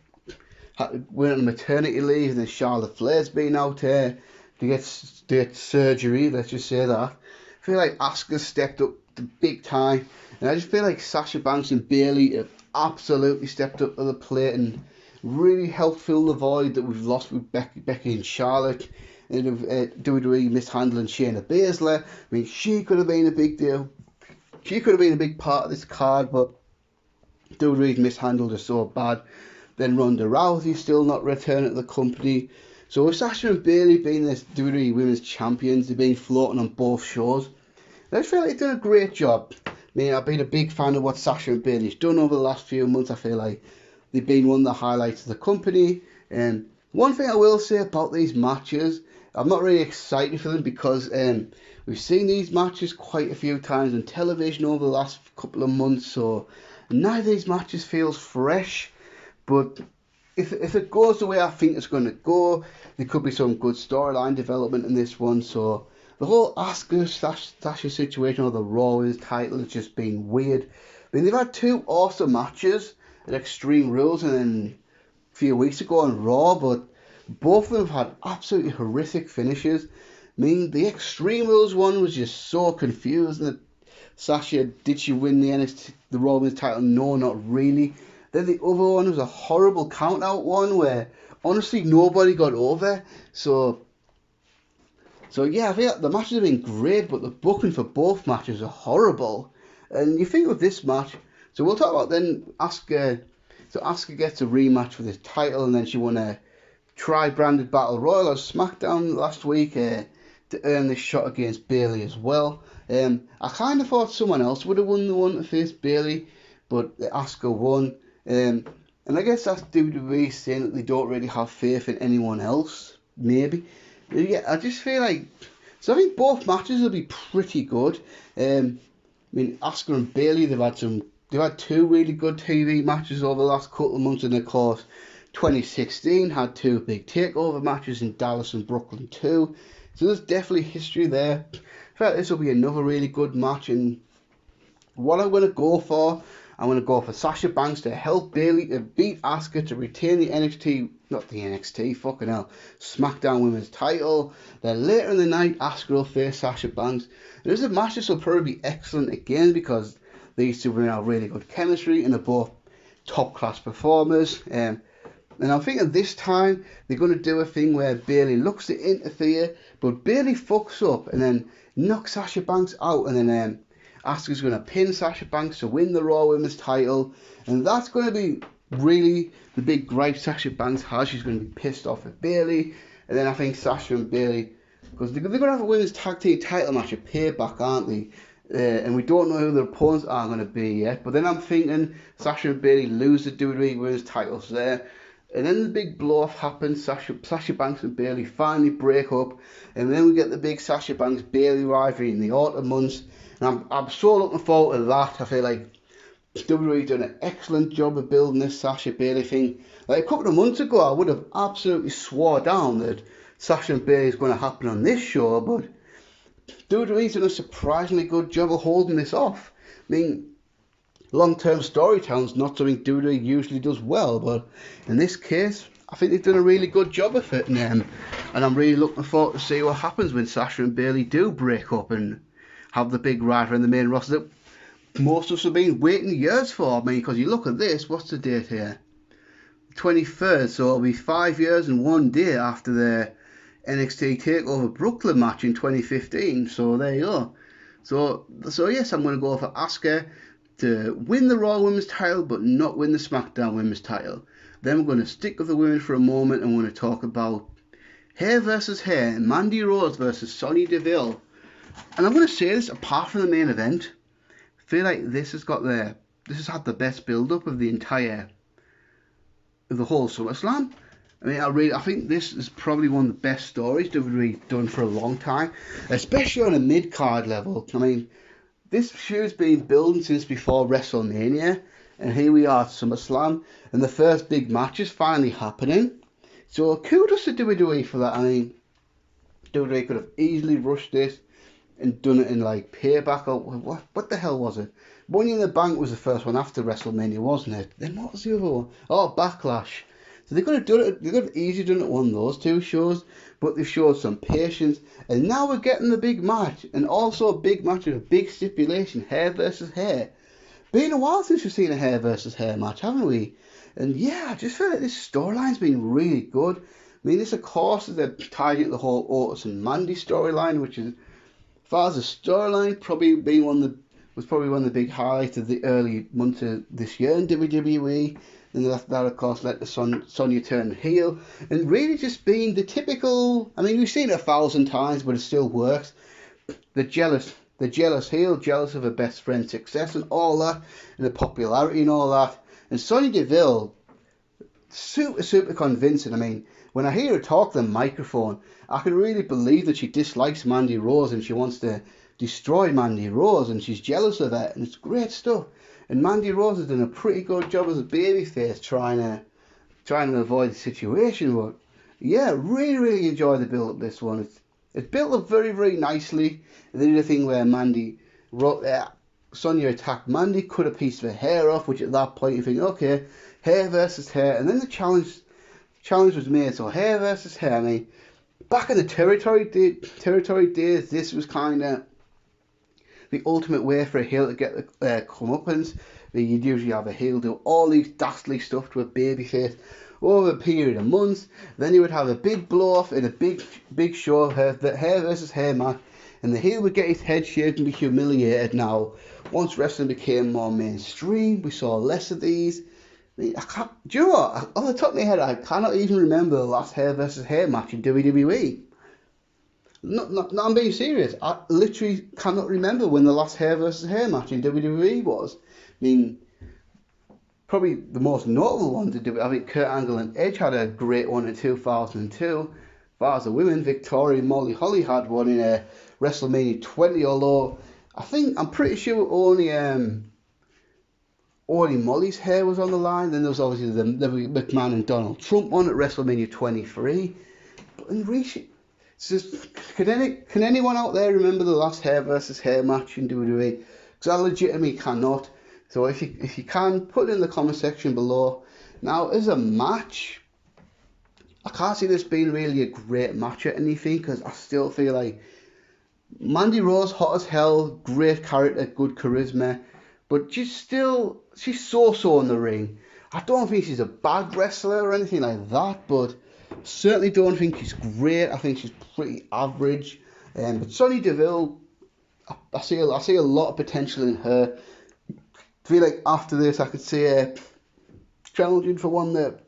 on maternity leave, and then Charlotte Flair's been out here to get surgery, let's just say that. I feel like Asuka stepped up big time. And I just feel like Sasha Banks and Bayley have absolutely stepped up to the plate and really helped fill the void that we've lost with Becky and Charlotte. And WWE mishandling Shayna Baszler. I mean, she could have been a big deal. She could have been a big part of this card, but WWE mishandled her so bad. Then Ronda Rousey still not returning to the company. So with Sasha and Bayley being the WWE Women's Champions, they've been floating on both shows. I just feel like they've done a great job. I mean, I've been a big fan of what Sasha and Bayley's done over the last few months. I feel like they've been one of the highlights of the company. And one thing I will say about these matches, I'm not really excited for them because we've seen these matches quite a few times on television over the last couple of months. So none of these matches feels fresh. But if it goes the way I think it's going to go, there could be some good storyline development in this one. So the whole Asuka Sasha situation or the Raw Women's title has just been weird. I mean, they've had 2 awesome matches at Extreme Rules and then a few weeks ago on Raw, but both of them have had absolutely horrific finishes. I mean, the Extreme Rules one was just so confusing. Sasha, did she win the Raw Women's title? No, not really. Then the other one was a horrible count-out one where, honestly, nobody got over. So yeah, I think the matches have been great, but the booking for both matches are horrible. And you think of this match, so we'll talk about then Asuka. So Asuka gets a rematch for this title, and then she won a tri-branded battle royal on SmackDown last week to earn this shot against Bayley as well. I kind of thought someone else would have won the one to face Bayley, but Asuka won. And I guess that's WWE saying that they don't really have faith in anyone else, maybe. Yeah, I just feel like, so I think both matches will be pretty good. I mean, Asuka and Bayley, they've had 2 really good TV matches over the last couple of months, and of course 2016 had 2 big takeover matches in Dallas and Brooklyn too. So there's definitely history there. I feel like this will be another really good match, and what I'm going to go for, I'm going to go for Sasha Banks to help Bayley to beat Asuka to retain the SmackDown Women's title. Then later in the night, Asuka will face Sasha Banks. There's a match this will probably be excellent again because these 2 women have really good chemistry and they're both top class performers. And I'm thinking this time they're going to do a thing where Bayley looks to interfere, but Bayley fucks up and then knocks Sasha Banks out, and then Asuka's going to pin Sasha Banks to win the Raw Women's title, and that's going to be really the big gripe Sasha Banks has. She's going to be pissed off at Bayley, and then I think Sasha and Bayley, because they're going to have a women's tag team title match at Payback, aren't they? And we don't know who their opponents are going to be yet. But then I'm thinking Sasha and Bayley lose the WWE Women's titles there. And then the big blow-off happens. Sasha Banks and Bayley finally break up. And then we get the big Sasha Banks-Bayley rivalry in the autumn months. And I'm so looking forward to that. I feel like WWE's done an excellent job of building this Sasha Bayley thing. Like a couple of months ago, I would have absolutely swore down that Sasha and Bayley is going to happen on this show. But WWE's done a surprisingly good job of holding this off. I mean, long-term storytelling's not something WWE usually does well, but in this case, I think they've done a really good job of it. And I'm really looking forward to see what happens when Sasha and Bayley do break up and have the big rivalry in the main roster that most of us have been waiting years for. I mean, because you look at this, what's the date here? 23rd, so it'll be 5 years and 1 day after the NXT Takeover Brooklyn match in 2015. So there you go. So yes, I'm going to go for Asuka to win the Raw Women's title, but not win the SmackDown Women's title. Then we're going to stick with the women for a moment, and we're going to talk about hair versus hair, Mandy Rose versus Sonya Deville. And I'm going to say this, apart from the main event, I feel like this has had the best build-up of the whole SummerSlam. I mean, I think this is probably one of the best stories WWE's done for a long time, especially on a mid-card level. I mean, this feud's been building since before WrestleMania, and here we are at SummerSlam, and the first big match is finally happening. So kudos to WWE for that. I mean, WWE could have easily rushed this and done it in like Payback or what the hell was it? Money in the Bank was the first one after WrestleMania, wasn't it? Then what was the other one? Oh, Backlash. So they could have done it. They could have easily done it one of those two shows, but they've showed some patience, and now we're getting the big match, and also a big match with a big stipulation: hair versus hair. Been a while since we've seen a hair versus hair match, haven't we? And yeah, I just feel like this storyline's been really good. I mean, this of course is tied into the whole Otis and Mandy storyline, which is, as far as the storyline, was probably one of the big highlights of the early months of this year in WWE. And that of course led to Sonya turning heel, and really just being the typical. I mean, we've seen it 1,000 times, but it still works. The jealous heel, jealous of her best friend's success and all that, and the popularity and all that. And Sonya Deville, super convincing. I mean, when I hear her talk to the microphone, I can really believe that she dislikes Mandy Rose and she wants to destroy Mandy Rose, and she's jealous of that, and it's great stuff. And Mandy Rose has done a pretty good job as a babyface trying to avoid the situation. But yeah, really enjoy the build up this one. It's built up very nicely. And they did a thing where Sonya attacked Mandy, cut a piece of her hair off, which at that point you think, okay, hair versus hair. And then the challenge was made, so hair versus hair. I mean, back in the territory days, this was kind of the ultimate way for a heel to get the comeuppance. You'd usually have a heel do all these dastardly stuff to a babyface over a period of months. Then you would have a big blow off in a big show, the hair versus hair match, and the heel would get his head shaved and be humiliated. Now, once wrestling became more mainstream, we saw less of these. Do you know what? On the top of my head, I cannot even remember the last hair versus hair match in WWE. No, I'm being serious. I literally cannot remember when the last hair versus hair match in WWE was. I mean, probably the most notable one to do. I think Kurt Angle and Edge had a great one in 2002. As far as the women, Victoria and Molly Holly had one in WrestleMania 20. Although I'm pretty sure only Molly's hair was on the line. Then there was obviously the McMahon and Donald Trump one at WrestleMania 23. But in recent, can anyone out there remember the last hair versus hair match in WWE? Because I legitimately cannot. So if you can, put it in the comment section below. Now, as a match, I can't see this being really a great match or anything, because I still feel like Mandy Rose, hot as hell, great character, good charisma, but she's so in the ring. I don't think she's a bad wrestler or anything like that, but certainly don't think she's great. I think she's pretty average. But Sonya Deville, I see a lot of potential in her. I feel like after this, I could see her challenging for one the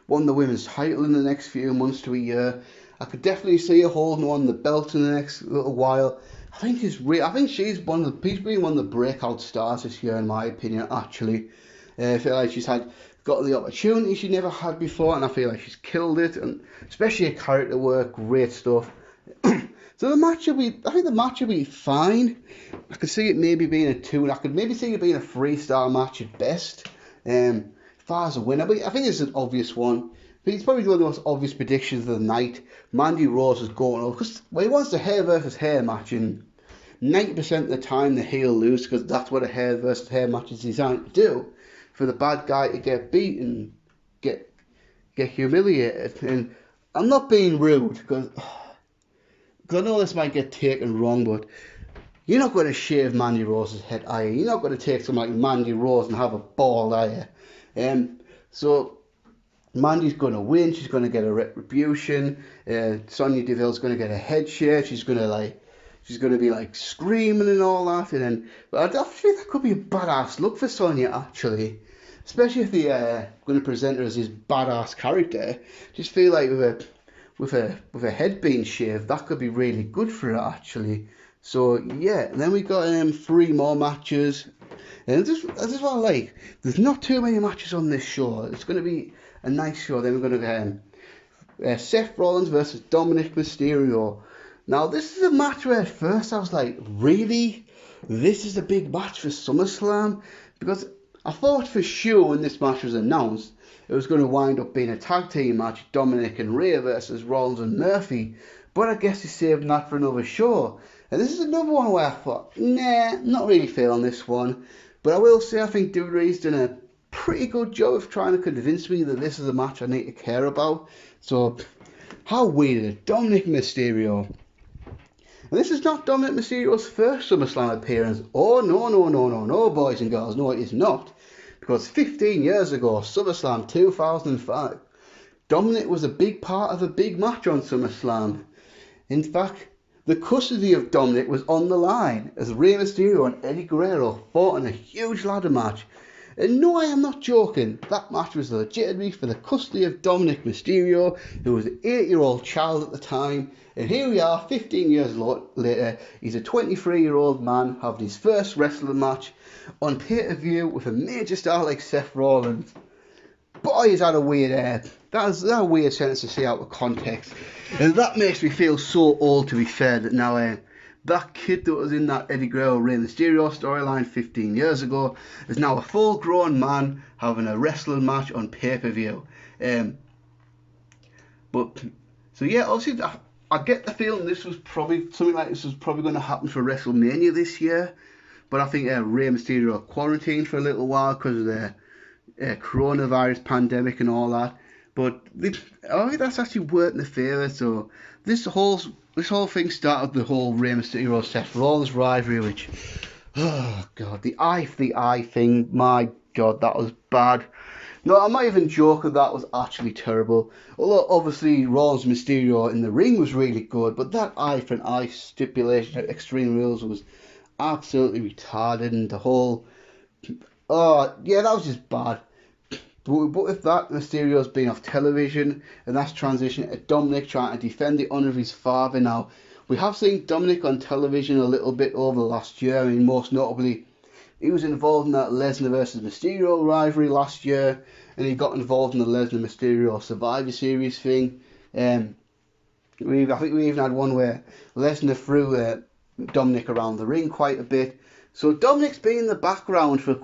women's title in the next few months to a year. I could definitely see her holding on the belt in the next little while. I think she's been one of the breakout stars this year, in my opinion. Actually, I feel like she's got the opportunity she never had before, and I feel like she's killed it, and especially her character work, great stuff. So the match will be fine. I could see it maybe being a 2, and I could maybe see it being a 3-star match at best. As far as a winner, but I think it's an obvious one. I think it's probably one of the most obvious predictions of the night. Mandy Rose is going over, because he wants a hair versus hair match, and 90% of the time the heel loses, because that's what a hair versus hair match is designed to do, for the bad guy to get beaten, get humiliated. And I'm not being rude, because I know this might get taken wrong, but you're not going to shave Mandy Rose's head, are you? You're not going to take someone like Mandy Rose and have a bald, are you? So Mandy's going to win. She's going to get a retribution. Sonya Deville's going to get a head shave. She's going to be like screaming and all that. But I think that could be a badass look for Sonya, actually. Especially if they're going to present her as this badass character. Just feel like with her head being shaved, that could be really good for her, actually. So yeah, and then we got 3 more matches. And this is what I like. There's not too many matches on this show. It's going to be a nice show. Then we're going to get Seth Rollins versus Dominic Mysterio. Now, this is a match where at first I was like, really? This is a big match for SummerSlam? Because I thought for sure when this match was announced, it was going to wind up being a tag team match, Dominic and Rhea versus Rollins and Murphy. But I guess he's saving that for another show. And this is another one where I thought, nah, not really feeling this one. But I will say I think WWE's done a pretty good job of trying to convince me that this is a match I need to care about. So, how weird is Dominic Mysterio? And this is not Dominic Mysterio's first SummerSlam appearance. Oh, no, boys and girls. No, it is not. Because 15 years ago, SummerSlam 2005, Dominic was a big part of a big match on SummerSlam. In fact, the custody of Dominic was on the line as Rey Mysterio and Eddie Guerrero fought in a huge ladder match. And no, I am not joking, that match was legitimately for the custody of Dominic Mysterio, who was an 8-year-old child at the time. And here we are, 15 years later, he's a 23-year-old man having his first wrestling match on pay-per-view with a major star like Seth Rollins. Boy, is that a weird that's a weird sentence to say out of context. And that makes me feel so old, to be fair, that now that kid that was in that Eddie Guerrero Rey Mysterio storyline 15 years ago is now a full-grown man having a wrestling match on pay-per-view. But so yeah, obviously I get the feeling this was probably something like this was probably going to happen for WrestleMania this year. But I think Rey Mysterio quarantined for a little while because of the coronavirus pandemic and all that. But I think that's actually worked in the favour. So this whole thing started the whole Rey Mysterio Seth Rollins rivalry, which, oh god, the eye for the eye thing, my god, that was bad. No, I'm not even joking, that was actually terrible. Although obviously Rollins Mysterio in the ring was really good, but that eye for an eye stipulation at Extreme Rules was absolutely retarded, and the whole, oh yeah, that was just bad. But if that Mysterio's been off television, and that's transitioned to Dominic trying to defend the honour of his father now. We have seen Dominic on television a little bit over the last year. I mean, most notably, he was involved in that Lesnar versus Mysterio rivalry last year, and he got involved in the Lesnar Mysterio Survivor Series thing. I think we even had one where Lesnar threw Dominic around the ring quite a bit. So Dominic's been in the background for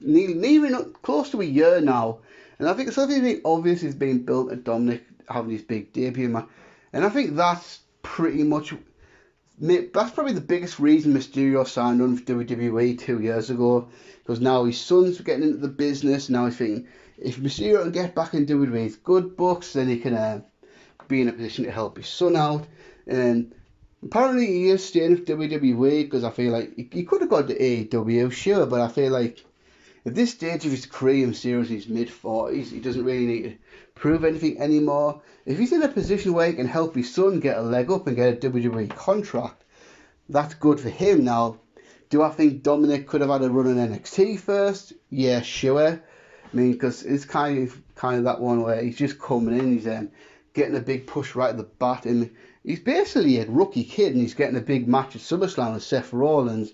nearly close to a year now, and I think something obvious is being built at Dominic having his big debut match, and I think that's probably the biggest reason Mysterio signed on for WWE 2 years ago, because now his son's getting into the business. Now he's thinking if Mysterio can get back in WWE's good books, then he can be in a position to help his son out. And apparently he is staying with WWE, because I feel like he could have gone to AEW, sure, but I feel like at this stage of his career, Mysterio's in his mid-40s, he doesn't really need to prove anything anymore. If he's in a position where he can help his son get a leg up and get a WWE contract, that's good for him. Now, do I think Dominic could have had a run in NXT first? Yeah, sure. I mean, because it's kind of that one where he's just coming in, he's getting a big push right at the bat, and he's basically a rookie kid, and he's getting a big match at SummerSlam with Seth Rollins.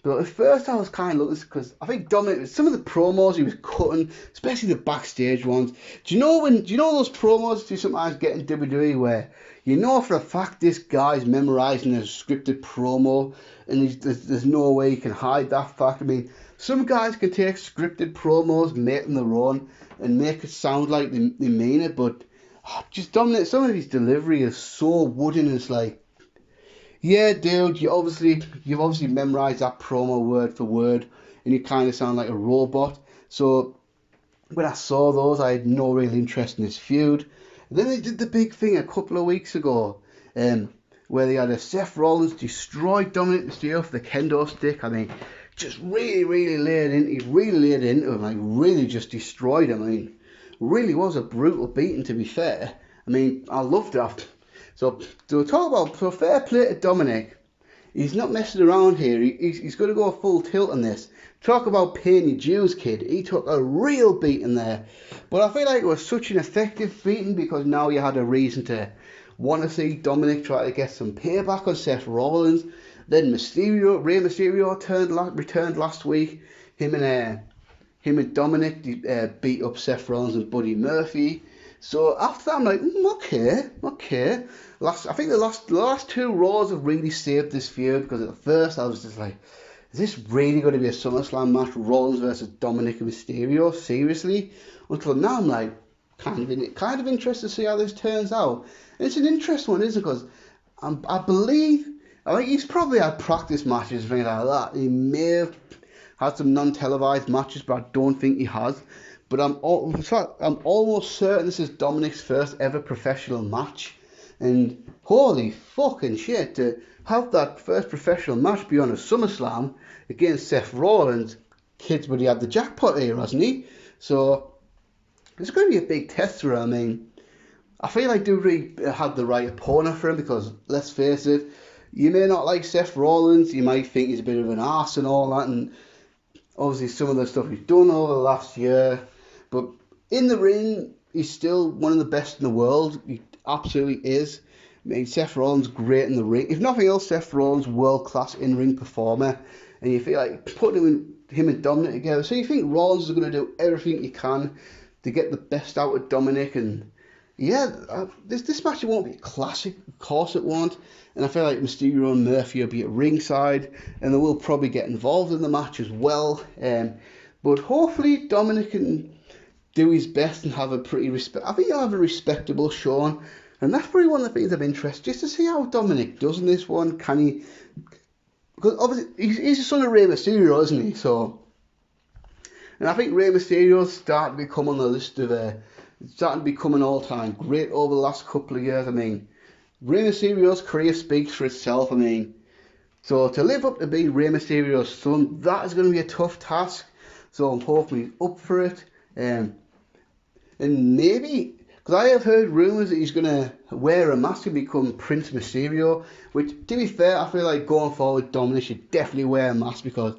But at first I was kind of looking, because I think Dominic, some of the promos he was cutting, especially the backstage ones. Do you know those promos you sometimes get in WWE where you know for a fact this guy's memorising a scripted promo, and there's no way he can hide that fact? I mean, some guys can take scripted promos, make them their own, and make it sound like they mean it, but just Dominic, some of his delivery is so wooden. It's like, yeah, dude, you've obviously memorised that promo word for word, and you kind of sound like a robot. So when I saw those, I had no real interest in this feud. And then they did the big thing a couple of weeks ago, where they had a Seth Rollins destroy Dominic Mysterio for the kendo stick. I mean, just really laid into him, like really just destroyed him. I mean, really was a brutal beating, to be fair. I mean, I loved that. So fair play to Dominic. He's not messing around here. He's going to go full tilt on this. Talk about paying your dues, kid. He took a real beating there. But I feel like it was such an effective beating, because now you had a reason to want to see Dominic try to get some payback on Seth Rollins. Then Rey Mysterio returned last week. Him and Dominic beat up Seth Rollins and Buddy Murphy. So after that, I'm like, okay. I think the last two Raws have really saved this feud, because at first I was just like, is this really going to be a SummerSlam match, Rollins versus Dominic and Mysterio? Seriously? Until now I'm like, kind of interested to see how this turns out. And it's an interesting one, isn't it? Because I think he's probably had practice matches and things like that. He may have had some non-televised matches, but I don't think he has. But in fact, I'm almost certain this is Dominic's first ever professional match. And holy fucking shit, to have that first professional match be on a SummerSlam against Seth Rollins, kids, but he had the jackpot here, hasn't he? So it's going to be a big test for him. I mean, I feel like Dewey had the right opponent for him because, let's face it, you may not like Seth Rollins, you might think he's a bit of an arse and all that, and obviously some of the stuff he's done over the last year, but in the ring, he's still one of the best in the world. He absolutely is. I mean, Seth Rollins great in the ring. If nothing else, Seth Rollins world-class in-ring performer, and you feel like putting him and Dominic together, so you think Rollins is going to do everything he can to get the best out of Dominic, and yeah, this match won't be a classic, of course it won't, and I feel like Mysterio and Murphy will be at ringside, and they will probably get involved in the match as well, but hopefully Dominic can do his best and have a I think he'll have a respectable showing, and that's probably one of the things of interest, just to see how Dominic does in this one. Can he, because obviously he's the son of Rey Mysterio, isn't he, so, and I think Rey Mysterio's starting to become on the list of starting to become an all-time great over the last couple of years. I mean, Rey Mysterio's career speaks for itself. I mean, so to live up to be Rey Mysterio's son, that is going to be a tough task. So I'm hoping he's up for it. And maybe, because I have heard rumours that he's going to wear a mask and become Prince Mysterio, which, to be fair, I feel like going forward, Dominic should definitely wear a mask because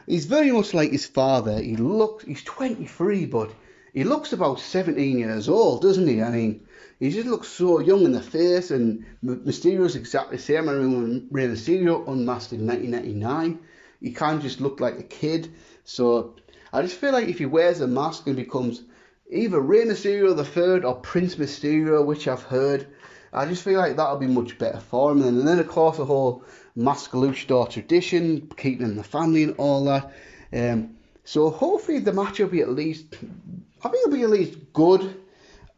he's very much like his father. He's 23, but he looks about 17 years old, doesn't he? I mean, he just looks so young in the face, and Mysterio's exactly the same. I remember when Rey Mysterio unmasked in 1999, he kind of just looked like a kid. So I just feel like if he wears a mask and becomes either Rey Mysterio III or Prince Mysterio, which I've heard, I just feel like that'll be much better for him. And then of course the whole mask luchador tradition, keeping in the family and all that. So hopefully the match will be at least, I think it'll be at least good.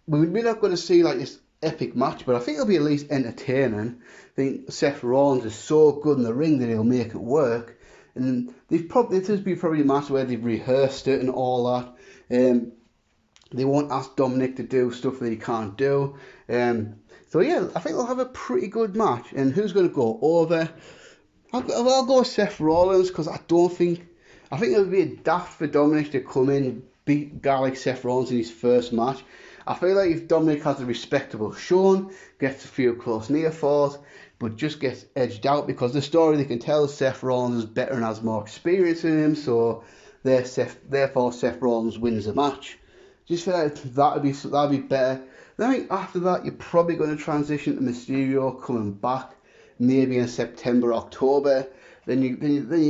We're not going to see like this epic match, but I think it'll be at least entertaining. I think Seth Rollins is so good in the ring that he'll make it work. And this has been probably a match where they've rehearsed it and all that. They won't ask Dominic to do stuff that he can't do. So yeah, I think they'll have a pretty good match. And who's going to go over? I'll go with Seth Rollins because I think it would be daft for Dominic to come in and beat a guy like Seth Rollins in his first match. I feel like if Dominic has a respectable showing, gets a few close near falls, but just gets edged out because the story they can tell is Seth Rollins is better and has more experience than him, so therefore Seth Rollins wins the match. Just feel like that'd be better. Then I think after that you're probably going to transition to Mysterio coming back, maybe in September, October. Then you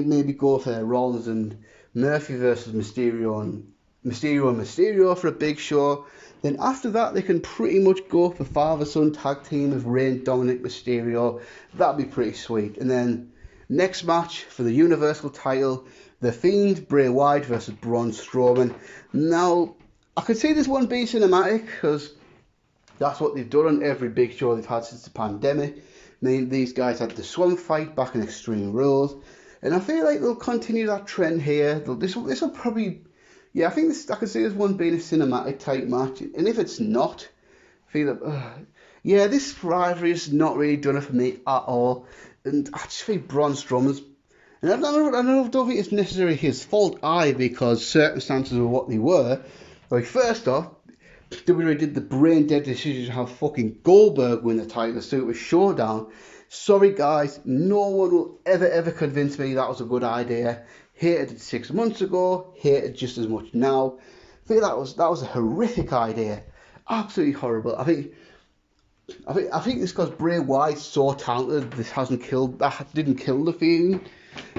maybe go for Rollins and Murphy versus Mysterio and Mysterio for a big show. Then after that, they can pretty much go for father-son tag team of Rey and Dominic Mysterio. That'd be pretty sweet. And then next match for the Universal title, The Fiend, Bray Wyatt versus Braun Strowman. Now, I could see this one being cinematic because that's what they've done on every big show they've had since the pandemic. I mean, these guys had the Swamp Fight back in Extreme Rules. And I feel like they'll continue that trend here. This will probably... Yeah, I can see this one being a cinematic type match, and if it's not, I feel that this rivalry is not really done it for me at all, and I just think Braun Strowman's, and I don't think it's necessarily his fault either because circumstances were what they were. Like first off, WWE did the brain dead decision to have fucking Goldberg win the title, so it was Showdown. Sorry guys, no one will ever convince me that was a good idea. Hated it 6 months ago, hated just as much now. I think that was a horrific idea, absolutely horrible. I think it's because Bray Wyatt's so talented. That didn't kill the Fiend.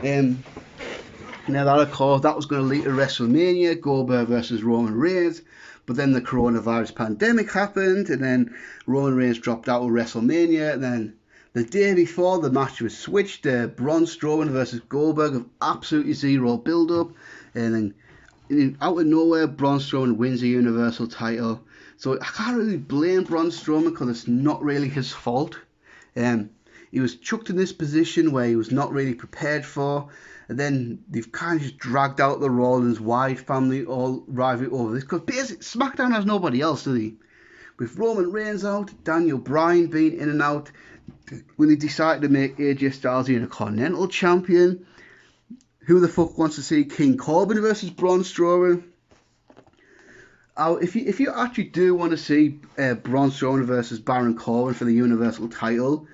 Now that of course that was going to lead to WrestleMania, Goldberg versus Roman Reigns, but then the coronavirus pandemic happened, and then Roman Reigns dropped out of WrestleMania, and then the day before, the match was switched to Braun Strowman versus Goldberg of absolutely zero build-up. And then out of nowhere, Braun Strowman wins the Universal title. So I can't really blame Braun Strowman because it's not really his fault. He was chucked in this position where he was not really prepared for. And then they've kind of just dragged out the Rollins Wyatt family all rivalry over this, because basically SmackDown has nobody else, do they? With Roman Reigns out, Daniel Bryan being in and out, when they decided to make AJ Styles the Intercontinental Champion, who the fuck wants to see King Corbin versus Braun Strowman? If you actually do want to see Braun Strowman versus Baron Corbin for the Universal title,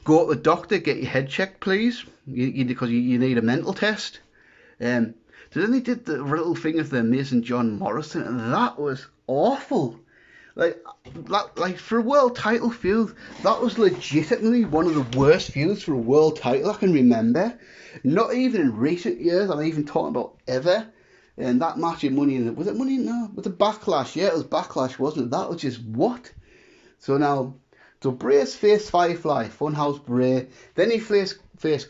go to the doctor, get your head checked, please, because you need a mental test. So then they did the little thing of the Miz and John Morrison, and that was awful. Like for a world title feud, that was legitimately one of the worst feuds for a world title I can remember. Not even in recent years, I'm even talking about ever. And that match in Money in the... Was it Money in the... Was it Backlash? Yeah, it was Backlash, wasn't it? That was just what? So Bray's faced Firefly, Funhouse Bray. Then he faced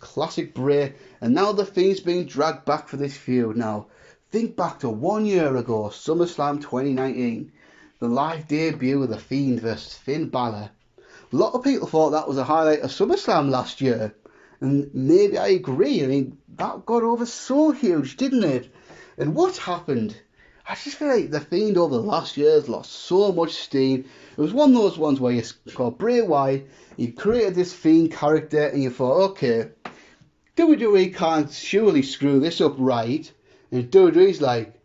Classic Bray. And now the Fiend's being dragged back for this feud. Now, think back to 1 year ago, SummerSlam 2019. The live debut of the Fiend versus Finn Balor. A lot of people thought that was a highlight of SummerSlam last year. And maybe I agree. I mean, that got over so huge, didn't it? And what's happened? I just feel like the Fiend over the last years lost so much steam. It was one of those ones where you got Bray Wyatt, you created this Fiend character, and you thought, okay, WWE can't surely screw this up right. And WWE's like,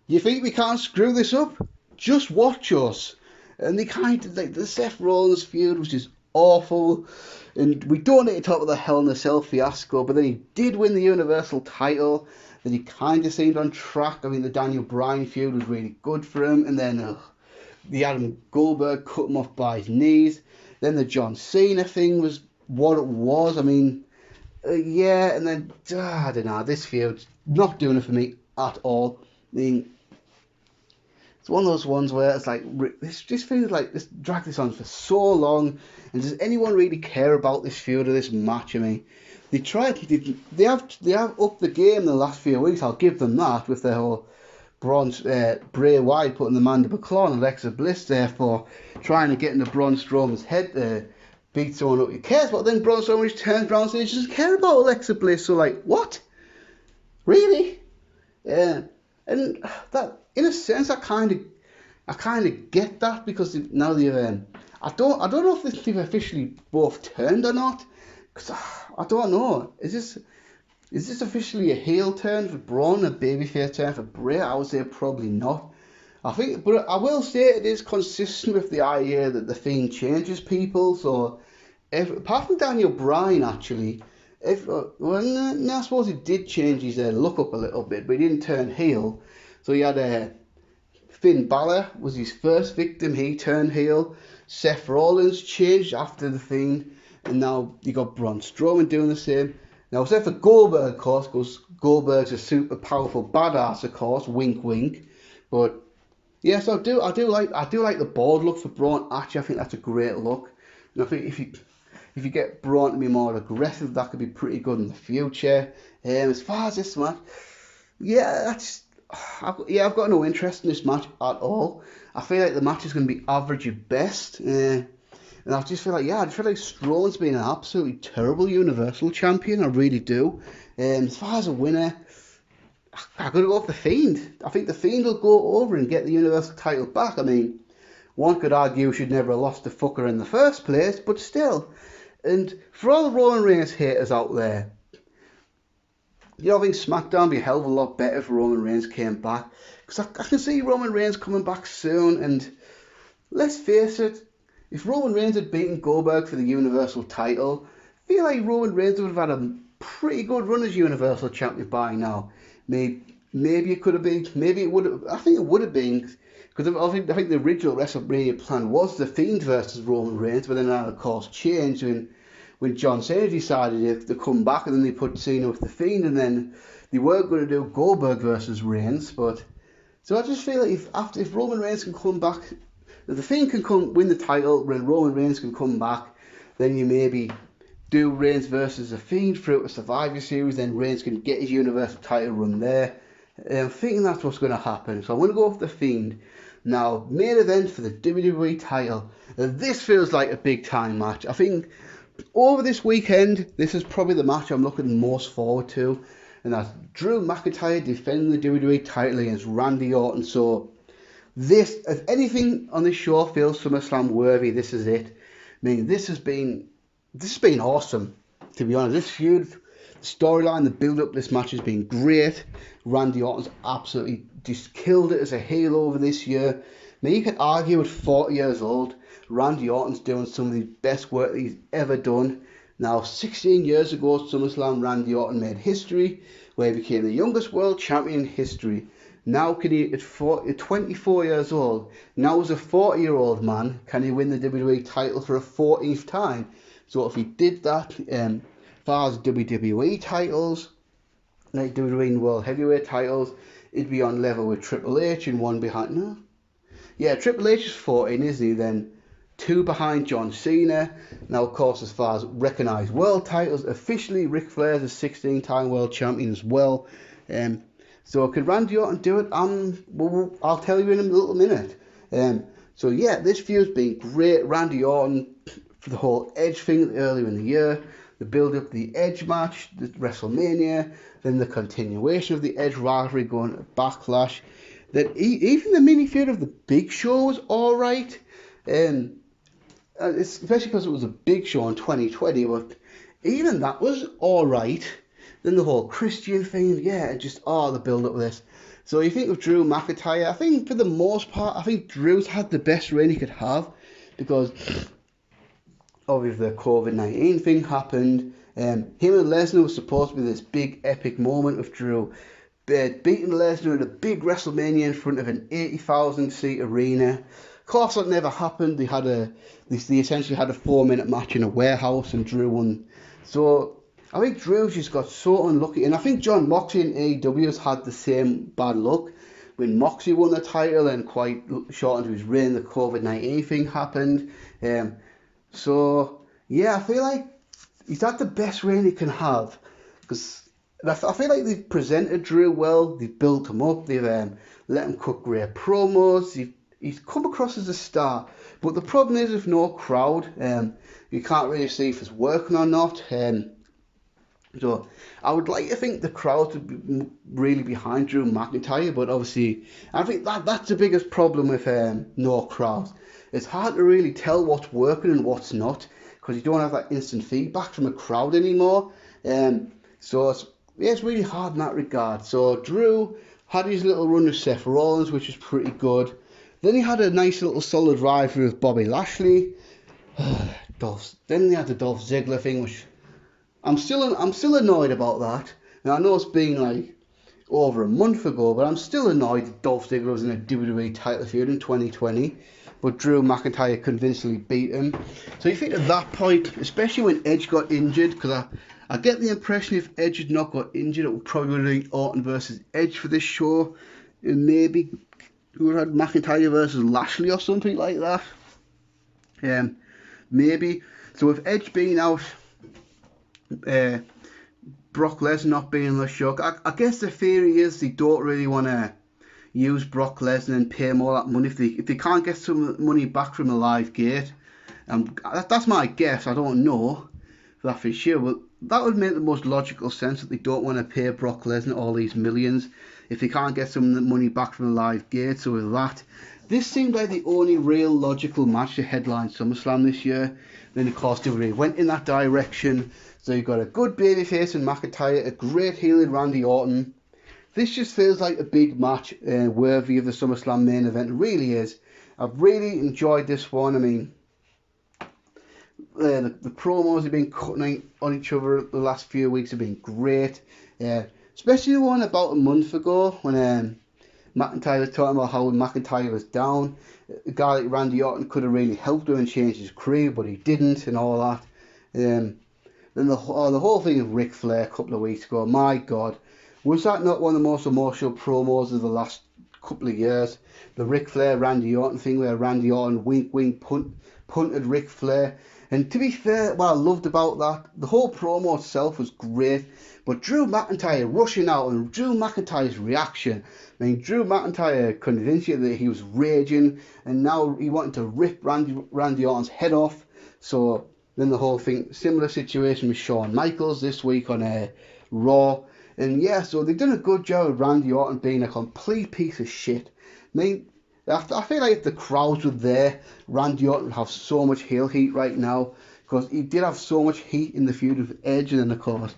you think we can't screw this up? Just watch us. And they kind of, like, the Seth Rollins feud was just awful. And we don't need to talk about the Hell in a Cell fiasco, but then he did win the Universal title. Then he kind of seemed on track. I mean, the Daniel Bryan feud was really good for him. And then the Adam Goldberg cut him off by his knees. Then the John Cena thing was what it was. I mean, yeah. And then, I don't know, this feud's not doing it for me at all. I mean, it's one of those ones where it's like, this just feels like this dragged this on for so long. And does anyone really care about this feud or this match? I mean, they have upped the game in the last few weeks. I'll give them that, with their whole Bray Wyatt putting the Mandible Claw on Alexa Bliss there for trying to get into Braun Strowman's head, beat someone up. He cares, but then Braun Strowman just turns around and says he doesn't care about Alexa Bliss. So like, what? Really? Yeah. And that, in a sense, I kind of get that, because now they've I don't know if they've officially both turned or not, because I don't know. Is this officially a heel turn for Braun, a babyface turn for Bray? I would say probably not. But I will say it is consistent with the idea that the Fiend changes people. So, apart from Daniel Bryan, actually, I suppose he did change his look up a little bit, but he didn't turn heel. So he had Finn Balor was his first victim. He turned heel. Seth Rollins changed after the Fiend, and now you got Braun Strowman doing the same. Now, except for Goldberg, of course, because Goldberg's a super powerful badass, of course. Wink, wink. But yes, I do like the bold look for Braun. Actually, I think that's a great look. And I think if you get Braun to be more aggressive, that could be pretty good in the future. As far as this match, I've got no interest in this match at all. I feel like the match is going to be average at best. And I just feel like Strowman's been an absolutely terrible Universal Champion. I really do. As far as a winner, I'm going to go with the Fiend. I think the Fiend will go over and get the Universal title back. I mean, one could argue we should never have lost the fucker in the first place, but still. And for all the Roman Reigns haters out there, I think SmackDown would be a hell of a lot better if Roman Reigns came back. Because I can see Roman Reigns coming back soon. And let's face it, if Roman Reigns had beaten Goldberg for the Universal title, I feel like Roman Reigns would have had a pretty good run as Universal Champion by now. Maybe it could have been. Maybe it would have. I think it would have been. Because I think the original WrestleMania plan was the Fiend versus Roman Reigns. But then that, of course, changed when John Cena decided to come back, and then they put Cena with the Fiend, and then they were going to do Goldberg versus Reigns. But so I just feel like if Roman Reigns can come back, if the Fiend can win the title, when Roman Reigns can come back, then you maybe do Reigns versus the Fiend through a Survivor Series, then Reigns can get his Universal title run there. I'm thinking that's what's going to happen. So I'm going to go with the Fiend. Now, main event for the WWE title. This feels like a big time match. I think over this weekend, this is probably the match I'm looking most forward to. and that's Drew McIntyre defending the WWE title against Randy Orton. So this, if anything on this show feels SummerSlam worthy, this is it. I mean, this has been awesome, to be honest. This feud, the storyline, the build up, this match has been great. Randy Orton's absolutely just killed it as a heel over this year. I mean, you could argue at 40 years old, Randy Orton's doing some of the best work that he's ever done. Now, 16 years ago at SummerSlam, Randy Orton made history, where he became the youngest world champion in history. Now, can he, at 24 years old, now as a 40-year-old man, can he win the WWE title for a 14th time? So if he did that, as far as WWE titles, like WWE World Heavyweight titles, he'd be on level with Triple H and one behind. No, yeah, Triple H is 14, isn't he? Then 2 behind John Cena. Now, of course, as far as recognised world titles, officially Ric Flair is a 16-time world champion as well. So could Randy Orton do it? Well, I'll tell you in a little minute. So yeah, this feud's been great. Randy Orton for the whole Edge thing earlier in the year, the build up, the Edge match, the WrestleMania, then the continuation of the Edge rivalry going to Backlash. That even the mini feud of the Big Show was all right. Especially because it was a Big Show in 2020, but even that was all right. Then the whole Christian thing, yeah, just the build up of this. So you think of Drew McIntyre, I think for the most part, I think Drew's had the best reign he could have, because obviously the COVID-19 thing happened. Him and Lesnar was supposed to be this big epic moment of Drew beating Lesnar at a big WrestleMania in front of an 80,000 seat arena. Of course, that never happened. They essentially had a 4-minute match in a warehouse, and Drew won. So I think Drew's just got so unlucky, and I think John Moxley in AEW has had the same bad luck. When Moxley won the title and quite short into his reign, the COVID-19 thing happened. So yeah, I feel like he's had the best reign he can have, because I feel like they've presented Drew well, they've built him up, they've let him cut great promos, he's come across as a star. But the problem is with no crowd, you can't really see if it's working or not. So I would like to think the crowd would be really behind Drew McIntyre, but obviously I think that's the biggest problem with no crowd. It's hard to really tell what's working and what's not, because you don't have that instant feedback from a crowd anymore. So it's really hard in that regard. So Drew had his little run with Seth Rollins, which was pretty good. Then he had a nice little solid rivalry with Bobby Lashley. Then they had the Dolph Ziggler thing, which I'm still annoyed about that. Now I know it's been like over a month ago, but I'm still annoyed that Dolph Ziggler was in a WWE title feud in 2020, but Drew McIntyre convincingly beat him. So you think at that point, especially when Edge got injured, because I get the impression if Edge had not got injured, it would probably be Orton versus Edge for this show, and maybe we would have had McIntyre versus Lashley or something like that. Maybe. So with Edge being out, Brock Lesnar not being in the show, I guess the theory is they don't really want to use Brock Lesnar and pay him all that money if they can't get some money back from the live gate. That's my guess. I don't know that for sure, but that would make the most logical sense, that they don't want to pay Brock Lesnar all these millions if they can't get some of the money back from the live gate. So with that, this seemed like the only real logical match to headline SummerSlam this year. Then of course WWE went in that direction. So you've got a good babyface in McIntyre, a great heel in Randy Orton. This just feels like a big match worthy of the SummerSlam main event. It really is. I've really enjoyed this one. I mean, the promos have been cutting on each other the last few weeks have been great. Especially the one about a month ago when McIntyre was talking about how McIntyre was down. A guy like Randy Orton could have really helped him and changed his career, but he didn't, and all that. Then the whole thing of Ric Flair a couple of weeks ago, my God, was that not one of the most emotional promos of the last couple of years? The Ric Flair Randy Orton thing, where Randy Orton wink punted Ric Flair. And to be fair, what I loved about that, the whole promo itself was great, but Drew McIntyre rushing out and Drew McIntyre's reaction. I mean, Drew McIntyre convinced you that he was raging, and now he wanted to rip Randy Orton's head off. So then the whole thing, similar situation with Shawn Michaels this week on Raw. And yeah, so they've done a good job of Randy Orton being a complete piece of shit. I mean, I feel like if the crowds were there, Randy Orton would have so much heel heat right now, because he did have so much heat in the feud with Edge, and then of course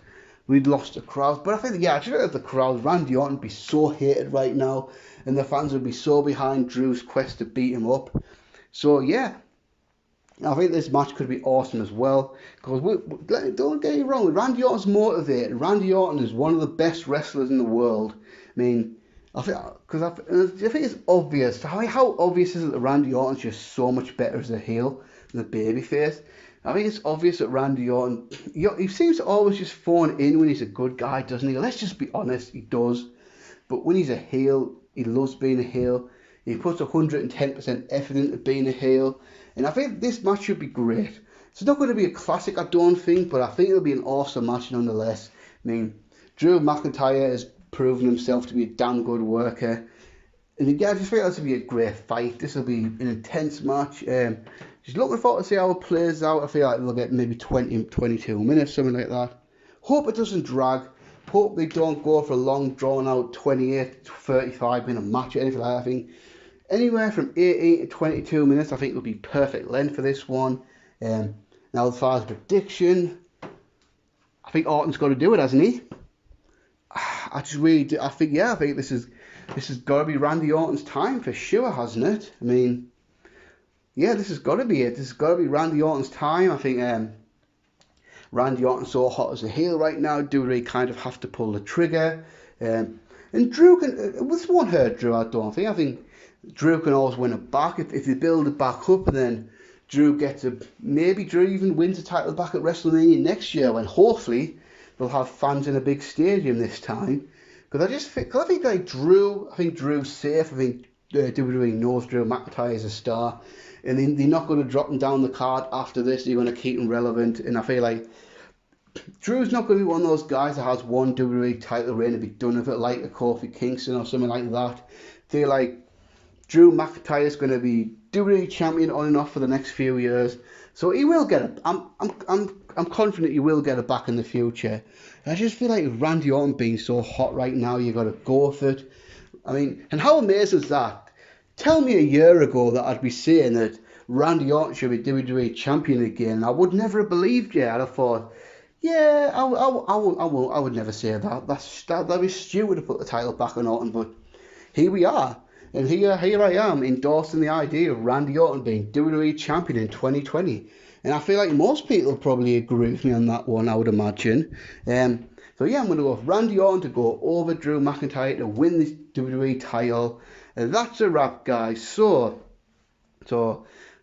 we'd lost the crowds. But I think, yeah, actually, if the crowds, Randy Orton would be so hated right now, and the fans would be so behind Drew's quest to beat him up. So yeah, I think this match could be awesome as well, because don't get me wrong, Randy Orton's motivated. Randy Orton is one of the best wrestlers in the world. I mean, I think it's obvious. How obvious is it that Randy Orton's just so much better as a heel than a babyface? I think it's obvious that Randy Orton, he seems to always just phone in when he's a good guy, doesn't he? Let's just be honest, he does. But when he's a heel, he loves being a heel. He puts 110% effort into being a heel. And I think this match should be great. It's not going to be a classic, I don't think, but I think it'll be an awesome match nonetheless. I mean, Drew McIntyre has proven himself to be a damn good worker. And again, I just think this will be a great fight. This will be an intense match. Just looking forward to see how it plays out. I feel like they'll get maybe 20, 22 minutes, something like that. Hope it doesn't drag. Hope they don't go for a long, drawn-out 28 to 35-minute match or anything like that. I think anywhere from 18 to 22 minutes, I think, will be perfect length for this one. Now, as far as prediction, I think Orton's got to do it, hasn't he? I think this has got to be Randy Orton's time for sure, hasn't it? I mean, yeah, this has got to be it. This has got to be Randy Orton's time. I think Randy Orton's so hot as a heel right now. Do they kind of have to pull the trigger? And Drew can. This won't hurt Drew, I don't think. I think Drew can always win it back if they build it back up, and then Drew maybe Drew even wins the title back at WrestleMania next year, when hopefully they'll have fans in a big stadium this time. Because I think like Drew's safe. I think WWE knows Drew McIntyre is a star, and they're not going to drop him down the card after this. They're going to keep him relevant, and I feel like Drew's not going to be one of those guys that has one WWE title reign and be done with it, like a Kofi Kingston or something like that. I feel like Drew McIntyre is going to be WWE champion on and off for the next few years, so he will get it. I'm confident he will get it back in the future. I just feel like Randy Orton being so hot right now, you got to go for it. I mean, and how amazing is that? Tell me a year ago that I'd be saying that Randy Orton should be WWE champion again. I would never have believed you. I'd have thought, yeah, I would never say that. That'd be stupid to put the title back on Orton, but here we are. And here I am endorsing the idea of Randy Orton being WWE champion in 2020. And I feel like most people probably agree with me on that one, I would imagine. So yeah, I'm going to go with Randy Orton to go over Drew McIntyre to win this WWE title. And that's a wrap, guys. So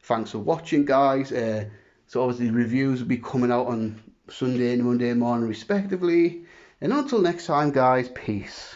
thanks for watching, guys. So obviously reviews will be coming out on Sunday and Monday morning respectively. And until next time, guys, peace.